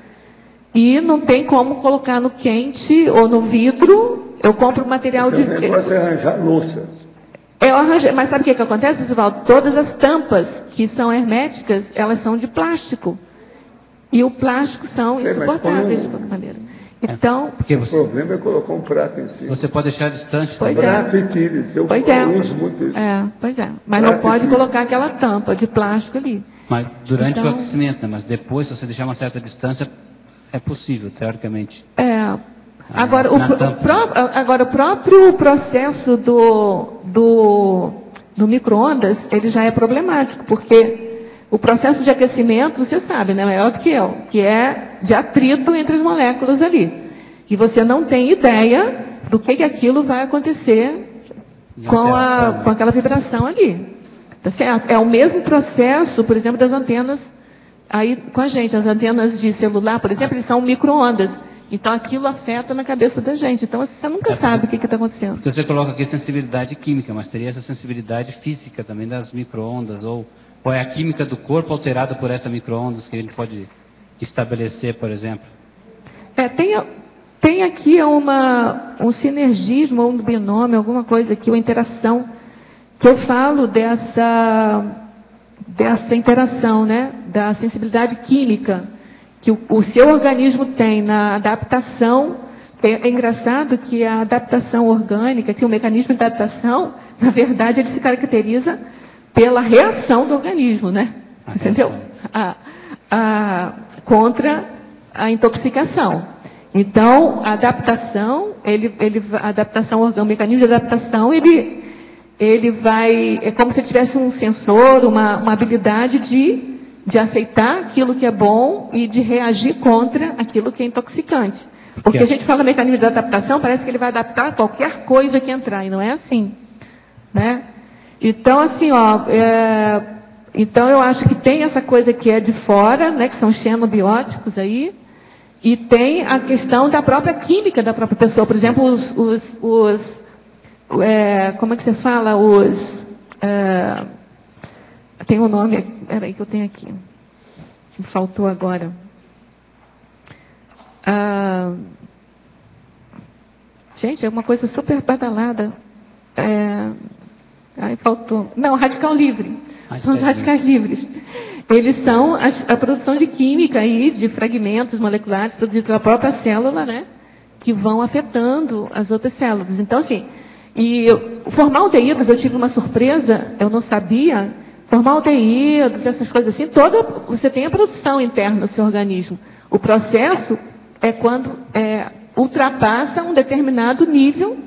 e não tem como colocar no quente ou no vidro. Eu compro material de... O negócio é arranjar louça. Eu arranjei, mas sabe o que acontece, pessoal? Todas as tampas que são herméticas, elas são de plástico. E o plástico são insuportáveis de qualquer maneira. Então, o problema é colocar um prato em cima. Você pode deixar distante. Prato e pires. Eu uso muito isso. Pois é. Mas prato não pode colocar aquela tampa de plástico ali. Mas durante o aquecimento, né? Mas depois, se você deixar uma certa distância, é possível, teoricamente. Agora, o próprio processo do micro-ondas, ele já é problemático, porque o processo de aquecimento, você sabe, né, maior do que eu, que é de atrito entre as moléculas ali. E você não tem ideia do que aquilo vai acontecer com aquela vibração ali. Tá certo? É o mesmo processo, por exemplo, das antenas aí com a gente. As antenas de celular, por exemplo, eles são micro-ondas. Então, aquilo afeta na cabeça da gente. Então, você nunca sabe o que está acontecendo. Porque você coloca aqui sensibilidade química, mas teria essa sensibilidade física também das micro-ondas, ou é a química do corpo alterada por essa micro-ondas que a gente pode estabelecer, por exemplo? Tem aqui um sinergismo, um binômio, alguma coisa aqui, uma interação, que eu falo dessa interação, né, da sensibilidade química que o seu organismo tem na adaptação. É engraçado que a adaptação orgânica, que o mecanismo de adaptação, na verdade, ele se caracteriza pela reação do organismo, né? Entendeu? Contra a intoxicação. Então, a adaptação, a adaptação orgânica, o mecanismo de adaptação, ele vai, é como se ele tivesse um sensor, uma habilidade de aceitar aquilo que é bom e de reagir contra aquilo que é intoxicante. Porque a gente fala mecanismo de adaptação, parece que ele vai adaptar a qualquer coisa que entrar, e não é assim, né? Então, assim, então eu acho que tem essa coisa que é de fora, né, que são xenobióticos aí, e tem a questão da própria química da própria pessoa. Por exemplo, como é que você fala? Tem um nome, peraí que eu tenho aqui, me faltou agora. Gente, é uma coisa super badalada. Aí faltou. Não, radical livre. São os radicais livres. Eles são a produção de química aí, de fragmentos moleculares produzidos pela própria célula, né? Que vão afetando as outras células. Então, assim, formaldeídos, eu tive uma surpresa, eu não sabia. Formaldeídos, essas coisas assim, você tem a produção interna do seu organismo. O processo é quando ultrapassa um determinado nível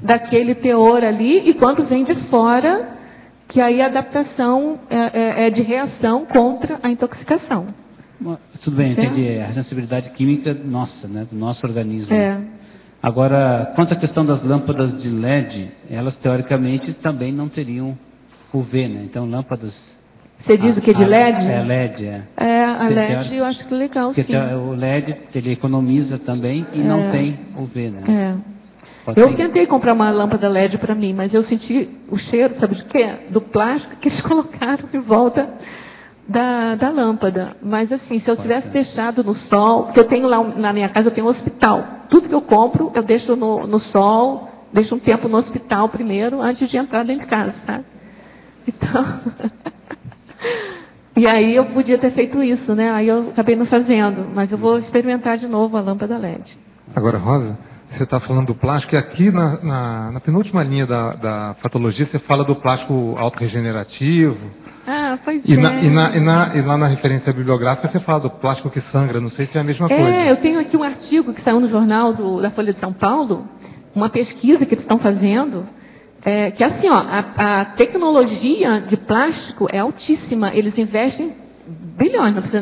daquele teor ali, e quando vem de fora, que aí a adaptação é de reação contra a intoxicação. Tudo bem, entendi. A sensibilidade química nossa, né, do nosso organismo. Agora, quanto à questão das lâmpadas de LED, elas teoricamente também não teriam UV, né? Então, lâmpadas... Você diz o que de LED? LED, a LED eu acho que legal, porque sim. O LED, ele economiza também e não tem UV, né? Eu tentei comprar uma lâmpada LED para mim, mas eu senti o cheiro, sabe de quê? Do plástico que eles colocaram em volta da lâmpada. Mas assim, se eu tivesse deixado no sol, porque eu tenho lá na minha casa, eu tenho um hospital. Tudo que eu compro, eu deixo no sol, deixa um tempo no hospital primeiro, antes de entrar dentro de casa, sabe? Então... E aí eu podia ter feito isso, né? Aí eu acabei não fazendo, mas eu vou experimentar de novo a lâmpada LED. Agora, Rosa, você está falando do plástico, e aqui na penúltima linha da fatologia você fala do plástico autorregenerativo. Ah, pois e é. E lá na referência bibliográfica você fala do plástico que sangra, não sei se é a mesma coisa. Eu tenho aqui um artigo que saiu no jornal da Folha de São Paulo, uma pesquisa que eles estão fazendo, que assim, ó, a tecnologia de plástico é altíssima, eles investem bilhões, não precisa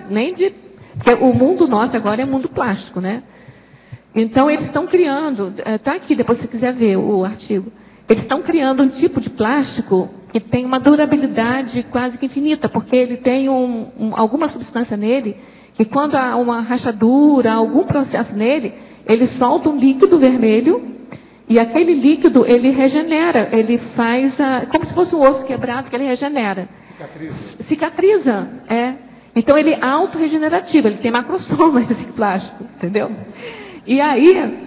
nem de... Porque o mundo nosso agora é mundo plástico, né? Então, eles estão criando, está aqui, depois se você quiser ver o artigo, eles estão criando um tipo de plástico que tem uma durabilidade quase que infinita, porque ele tem alguma substância nele, que quando há uma rachadura, algum processo nele, ele solta um líquido vermelho, e aquele líquido, ele regenera, ele faz, como se fosse um osso quebrado, que ele regenera. Cicatriza, Então, ele é autorregenerativo, ele tem macrosoma, esse plástico, entendeu? E aí,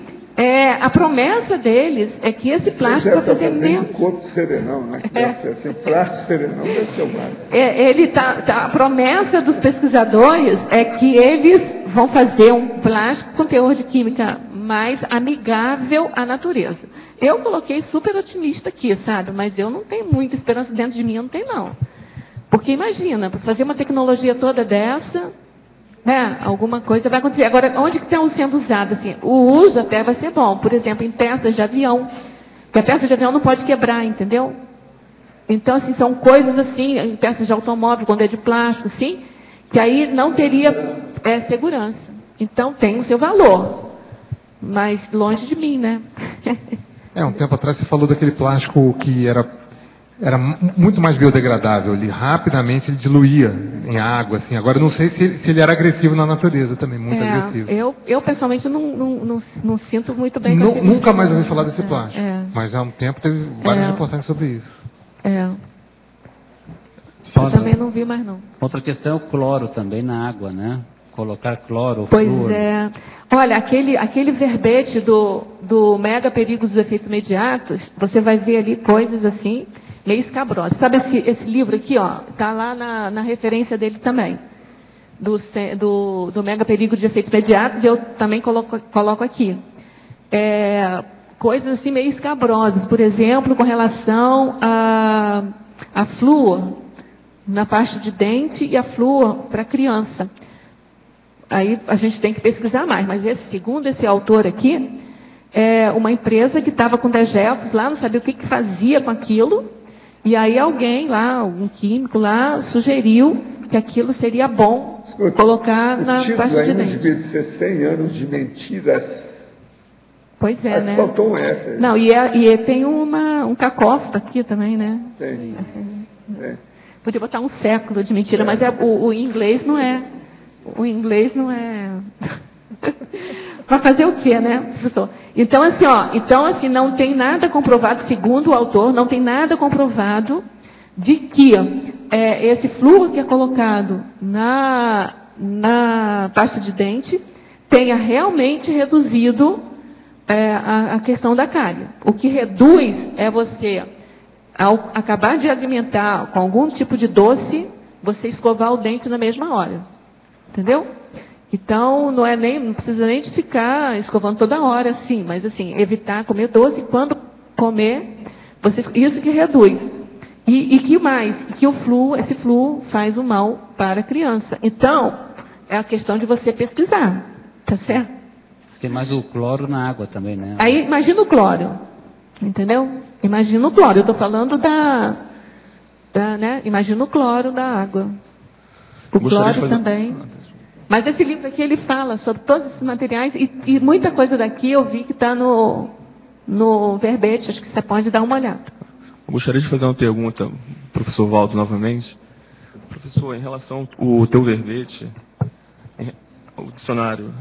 a promessa deles é que esse plástico vai fazer menos... o corpo serenão, né? Deve ser assim, plástico serenão deve ser o mais. A promessa dos pesquisadores é que eles vão fazer um plástico com teor de química mais amigável à natureza. Eu coloquei super otimista aqui, sabe? Mas eu não tenho muita esperança dentro de mim, eu não tenho não. Porque imagina, para fazer uma tecnologia toda dessa, né, alguma coisa vai acontecer. Agora, onde que estão sendo usados? Assim, o uso até vai ser bom. Por exemplo, em peças de avião. Porque a peça de avião não pode quebrar, entendeu? Então, assim, são coisas assim, em peças de automóvel, quando é de plástico, assim, que aí não teria segurança. Então, tem o seu valor. Mas longe de mim, né? Um tempo atrás você falou daquele plástico que era muito mais biodegradável. Ele rapidamente diluía em água, assim. Agora, não sei se ele era agressivo na natureza também, muito agressivo. Eu pessoalmente, não sinto muito bem. Nunca mais ouvi falar desse plástico. Mas há um tempo teve várias reportagens sobre isso. Eu também não vi mais, não. Outra questão é o cloro também na água, né? Colocar cloro, pois flúor. Olha, aquele verbete do mega perigos dos efeitos imediatos, você vai ver ali coisas assim, meio escabrosas. Sabe esse livro aqui, ó? Está lá na referência dele também. Do mega perigo de efeitos imediatos, eu também coloco aqui. Coisas assim meio escabrosas. Por exemplo, com relação a flúor na pasta de dente e a flúor para criança. Aí a gente tem que pesquisar mais, mas segundo esse autor aqui, uma empresa que estava com dejetos lá, não sabia o que fazia com aquilo, e aí alguém lá, um químico lá, sugeriu que aquilo seria bom colocar na pasta de dente. Devia ser 100 anos de mentiras. Pois é, né? Faltou essa. Não, e tem um cacófato aqui também, né? Tem. Podia botar um século de mentira, mas o inglês não é. O inglês não é... Para fazer o quê, né, professor? Então, assim, não tem nada comprovado, segundo o autor, não tem nada comprovado de que esse flúor que é colocado na pasta de dente tenha realmente reduzido a questão da cárie. O que reduz é você, ao acabar de alimentar com algum tipo de doce, você escovar o dente na mesma hora. Entendeu? Então, não precisa nem de ficar escovando toda hora, assim, mas assim, evitar comer doce, quando comer, isso que reduz. E que mais? Que esse flúor faz o mal para a criança. Então, é a questão de você pesquisar, tá certo? Tem mais o cloro na água também, né? Aí, imagina o cloro, entendeu? Imagina o cloro, eu estou falando né? Imagina o cloro da água. O cloro também. Mas esse livro aqui, ele fala sobre todos esses materiais e muita coisa daqui eu vi que está no verbete, acho que você pode dar uma olhada. Eu gostaria de fazer uma pergunta, professor Valdo, novamente. Professor, em relação ao teu verbete, o dicionário,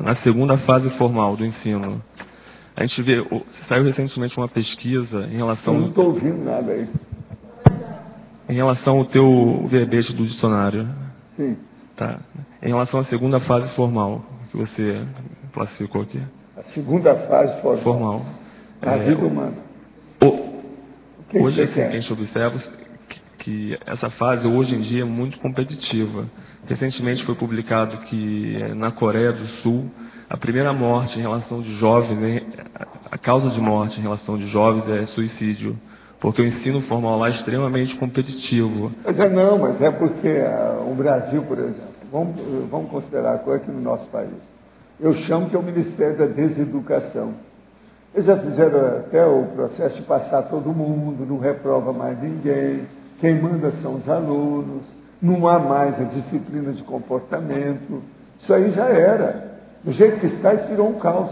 na segunda fase formal do ensino, a gente vê, saiu recentemente uma pesquisa em relação... Eu não estou ouvindo nada aí. Em relação ao teu verbete do dicionário. Sim. Tá. Em relação à segunda fase formal, que você classificou aqui. A segunda fase formal. A vida humana. Hoje, assim, a gente observa que essa fase, hoje em dia, é muito competitiva. Recentemente foi publicado que na Coreia do Sul, a primeira morte em relação de jovens, a causa de morte em relação de jovens é suicídio, porque o ensino formal lá é extremamente competitivo. Mas é porque o Brasil, por exemplo, vamos considerar a coisa aqui no nosso país. Eu chamo que é o Ministério da Deseducação. Eles já fizeram até o processo de passar todo mundo, não reprova mais ninguém, quem manda são os alunos, não há mais a disciplina de comportamento. Isso aí já era. Do jeito que está, isso virou um caos.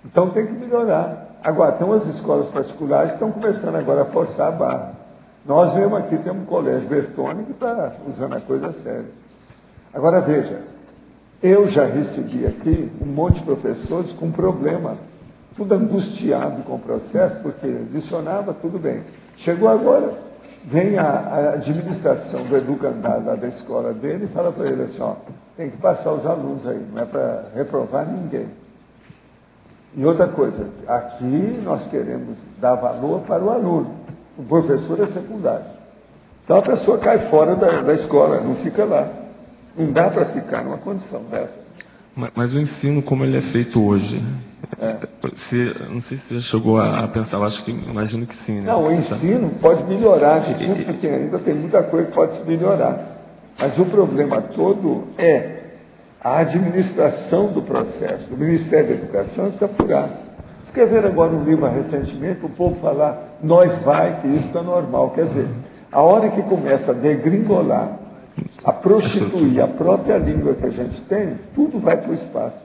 Então tem que melhorar. Agora, tem umas escolas particulares que estão começando agora a forçar a barra. Nós mesmo aqui temos um colégio Bertone que está usando a coisa séria. Agora veja, eu já recebi aqui um monte de professores com problema, tudo angustiado com o processo, porque licionava, tudo bem. Chegou agora, vem a administração do educandado lá da escola dele e fala para ele assim, ó, tem que passar os alunos aí, não é para reprovar ninguém. E outra coisa, aqui nós queremos dar valor para o aluno, o professor é secundário. Então a pessoa cai fora da escola, não fica lá. Não dá para ficar numa condição dessa. Mas o ensino, como ele é feito hoje, não sei se você chegou a pensar, imagino que sim. Né? Não, o ensino pode melhorar, de tudo, porque ainda tem muita coisa que pode se melhorar. Mas o problema todo é a administração do processo. O Ministério da Educação está furado. Escreveram agora um livro recentemente, o povo falar, nós vai, que isso está normal. Quer dizer, a hora que começa a degringolar, a prostituir a própria língua que a gente tem, tudo vai para o espaço.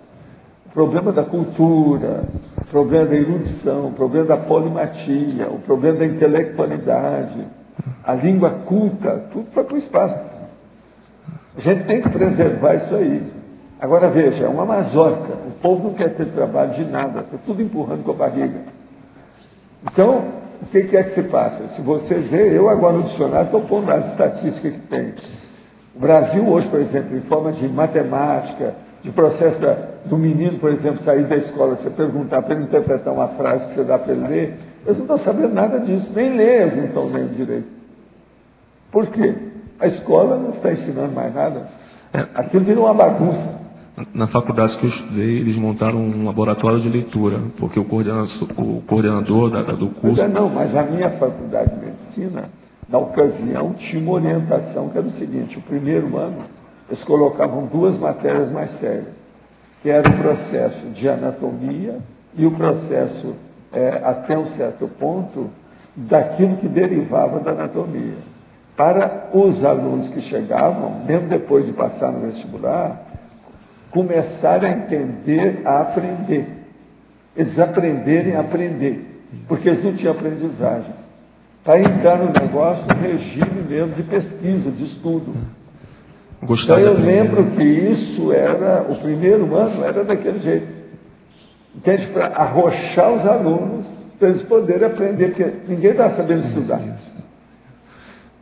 O problema da cultura, o problema da erudição, o problema da polimatia, o problema da intelectualidade, a língua culta, tudo vai para o espaço. A gente tem que preservar isso aí. Agora veja, é uma mazorca. O povo não quer ter trabalho de nada, está tudo empurrando com a barriga. Então, o que é que se passa? Se você vê, eu agora no dicionário estou pondo as estatísticas que tem. O Brasil hoje, por exemplo, em forma de matemática, de processo do menino, por exemplo, sair da escola, você perguntar para ele interpretar uma frase que você dá para ele ler, eles não estão sabendo nada disso, nem ler eles não estão lendo direito. Por quê? A escola não está ensinando mais nada. Aquilo virou uma bagunça. Na faculdade que eu estudei, eles montaram um laboratório de leitura, porque o coordenador do curso... Mas a minha faculdade de medicina, na ocasião, tinha uma orientação que era o seguinte, o primeiro ano, eles colocavam 2 matérias mais sérias, que era o processo de anatomia e o processo, até um certo ponto, daquilo que derivava da anatomia. Para os alunos que chegavam, mesmo depois de passar no vestibular, começarem a entender, a aprender. Eles aprenderem a aprender, porque eles não tinham aprendizagem. Para entrar no negócio, um regime mesmo de pesquisa, de estudo. Então eu lembro que isso era, o primeiro ano era daquele jeito. Entende? Para arrochar os alunos, para eles poderem aprender, porque ninguém está sabendo estudar.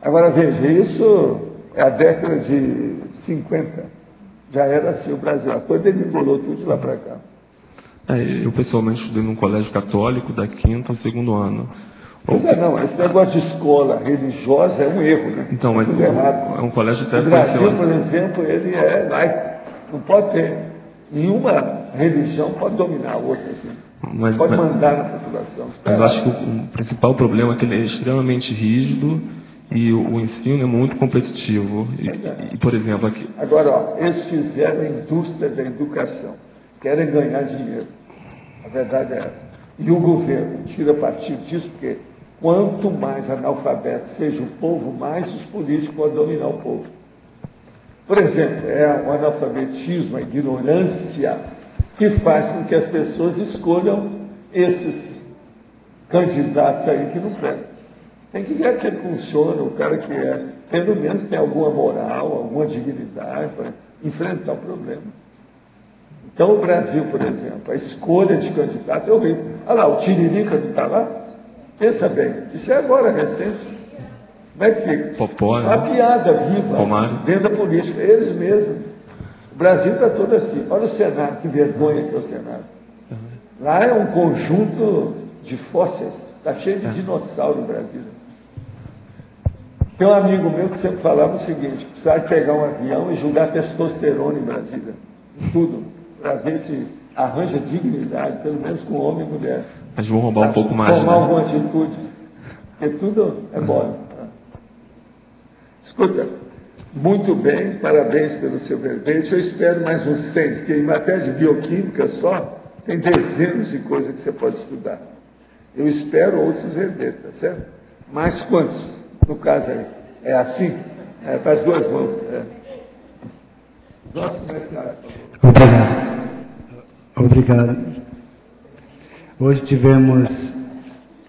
Agora veja, isso é a década de 50. Já era assim o Brasil. A coisa degringolou tudo de lá para cá. Eu pessoalmente estudei num colégio católico da 5º ao 2º ano. Pois esse negócio de escola religiosa é um erro, né? Então, mas errado. É um colégio até o Brasil, por exemplo, ele é laico. Não pode ter nenhuma religião pode dominar a outra aqui. Pode mandar na população. Mas eu acho que o principal problema é que ele é extremamente rígido e o ensino é muito competitivo. E por exemplo, aqui... Agora, eles fizeram a indústria da educação. Querem ganhar dinheiro. A verdade é essa. E o governo tira partido disso, porque quanto mais analfabeto seja o povo, mais os políticos podem dominar o povo. Por exemplo, é o analfabetismo, a ignorância, que faz com que as pessoas escolham esses candidatos aí que não prestam. Tem que ver que ele funciona, o cara que pelo menos tem alguma moral, alguma dignidade para enfrentar o problema. Então, o Brasil, por exemplo, a escolha de candidato é horrível. Olha lá, o Tiririca não está lá? Pensa bem, isso é agora, recente. Como é que fica? Popó, né? Uma piada viva dentro da política, eles mesmos. O Brasil está todo assim. Olha o Senado, que vergonha que é o Senado. Lá é um conjunto de fósseis. Está cheio de dinossauro no Brasil. Tem um amigo meu que sempre falava o seguinte: precisava pegar um avião e jogar testosterona em Brasília. Tudo. Para ver se arranja dignidade, pelo menos com homem e mulher. Mas vão roubar um pouco mais. Tomar alguma atitude. Porque tudo é mole. Escuta, muito bem, parabéns pelo seu verbete. Eu espero mais uns 100, porque em matéria de bioquímica só, tem dezenas de coisas que você pode estudar. Eu espero outros verbetes, tá certo? Mas quantos? No caso aí, é assim? É, para as duas mãos. Nosso comerciário, por favor. Obrigado. Hoje tivemos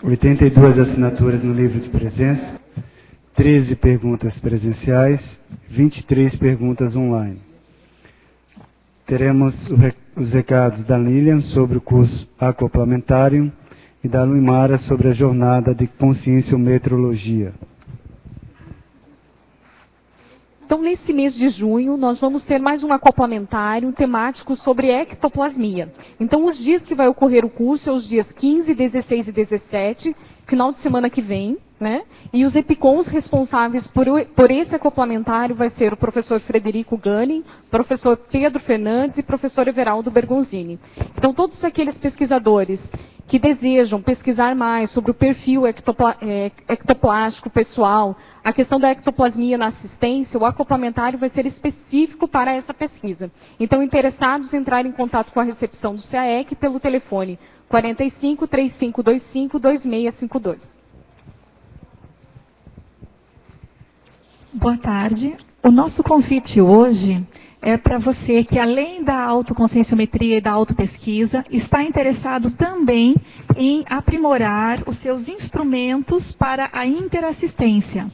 82 assinaturas no livro de presença, 13 perguntas presenciais, 23 perguntas online. Teremos os recados da Lilian sobre o curso Aquaplamentário e da Luimara sobre a jornada de Conscienciometrologia. Então, nesse mês de junho, nós vamos ter mais um acoplamentário temático sobre ectoplasmia. Então, os dias que vai ocorrer o curso são os dias 15, 16 e 17, final de semana que vem, né? E os EPICONs responsáveis por esse acoplamentário vai ser o professor Frederico Gunning, professor Pedro Fernandes e professor Everaldo Bergonzini. Então, todos aqueles pesquisadores que desejam pesquisar mais sobre o perfil ectoplástico pessoal, a questão da ectoplasmia na assistência, o acoplamentário vai ser específico para essa pesquisa. Então, interessados entrarem em contato com a recepção do CAEC pelo telefone 45 3525 2652. Boa tarde. O nosso convite hoje é para você que, além da autoconscienciometria e da autopesquisa, está interessado também em aprimorar os seus instrumentos para a interassistência.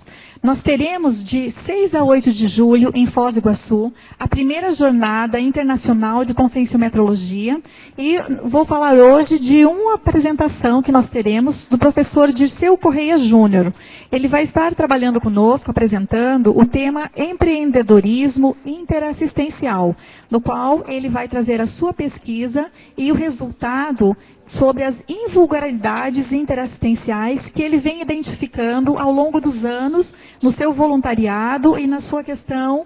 Nós teremos de 6 a 8 de julho, em Foz do Iguaçu, a primeira jornada internacional de conscienciometrologia, e vou falar hoje de uma apresentação que nós teremos do professor Dirceu Correia Júnior. Ele vai estar trabalhando conosco, apresentando o tema empreendedorismo interassistencial, no qual ele vai trazer a sua pesquisa e o resultado sobre as invulgaralidades interassistenciais que ele vem identificando ao longo dos anos no seu voluntariado e na sua questão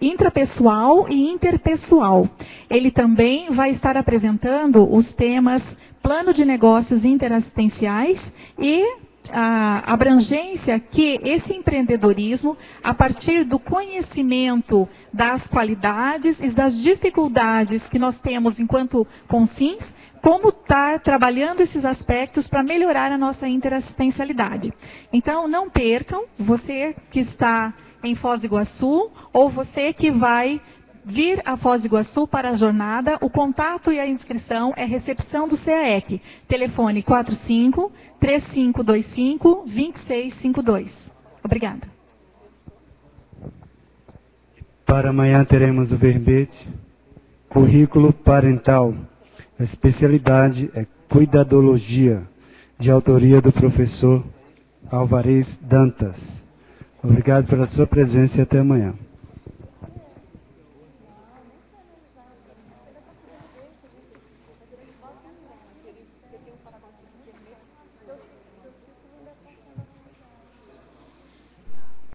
intrapessoal e interpessoal. Ele também vai estar apresentando os temas plano de negócios interassistenciais e a abrangência que esse empreendedorismo, a partir do conhecimento das qualidades e das dificuldades que nós temos enquanto consciência, como estar trabalhando esses aspectos para melhorar a nossa interassistencialidade. Então, não percam, você que está em Foz do Iguaçu, ou você que vai vir a Foz do Iguaçu para a jornada, o contato e a inscrição é recepção do CAEC, telefone 45 3525 2652. Obrigada. Para amanhã teremos o verbete, currículo parental. A especialidade é cuidadologia, de autoria do professor Alvarez Dantas. Obrigado pela sua presença e até amanhã.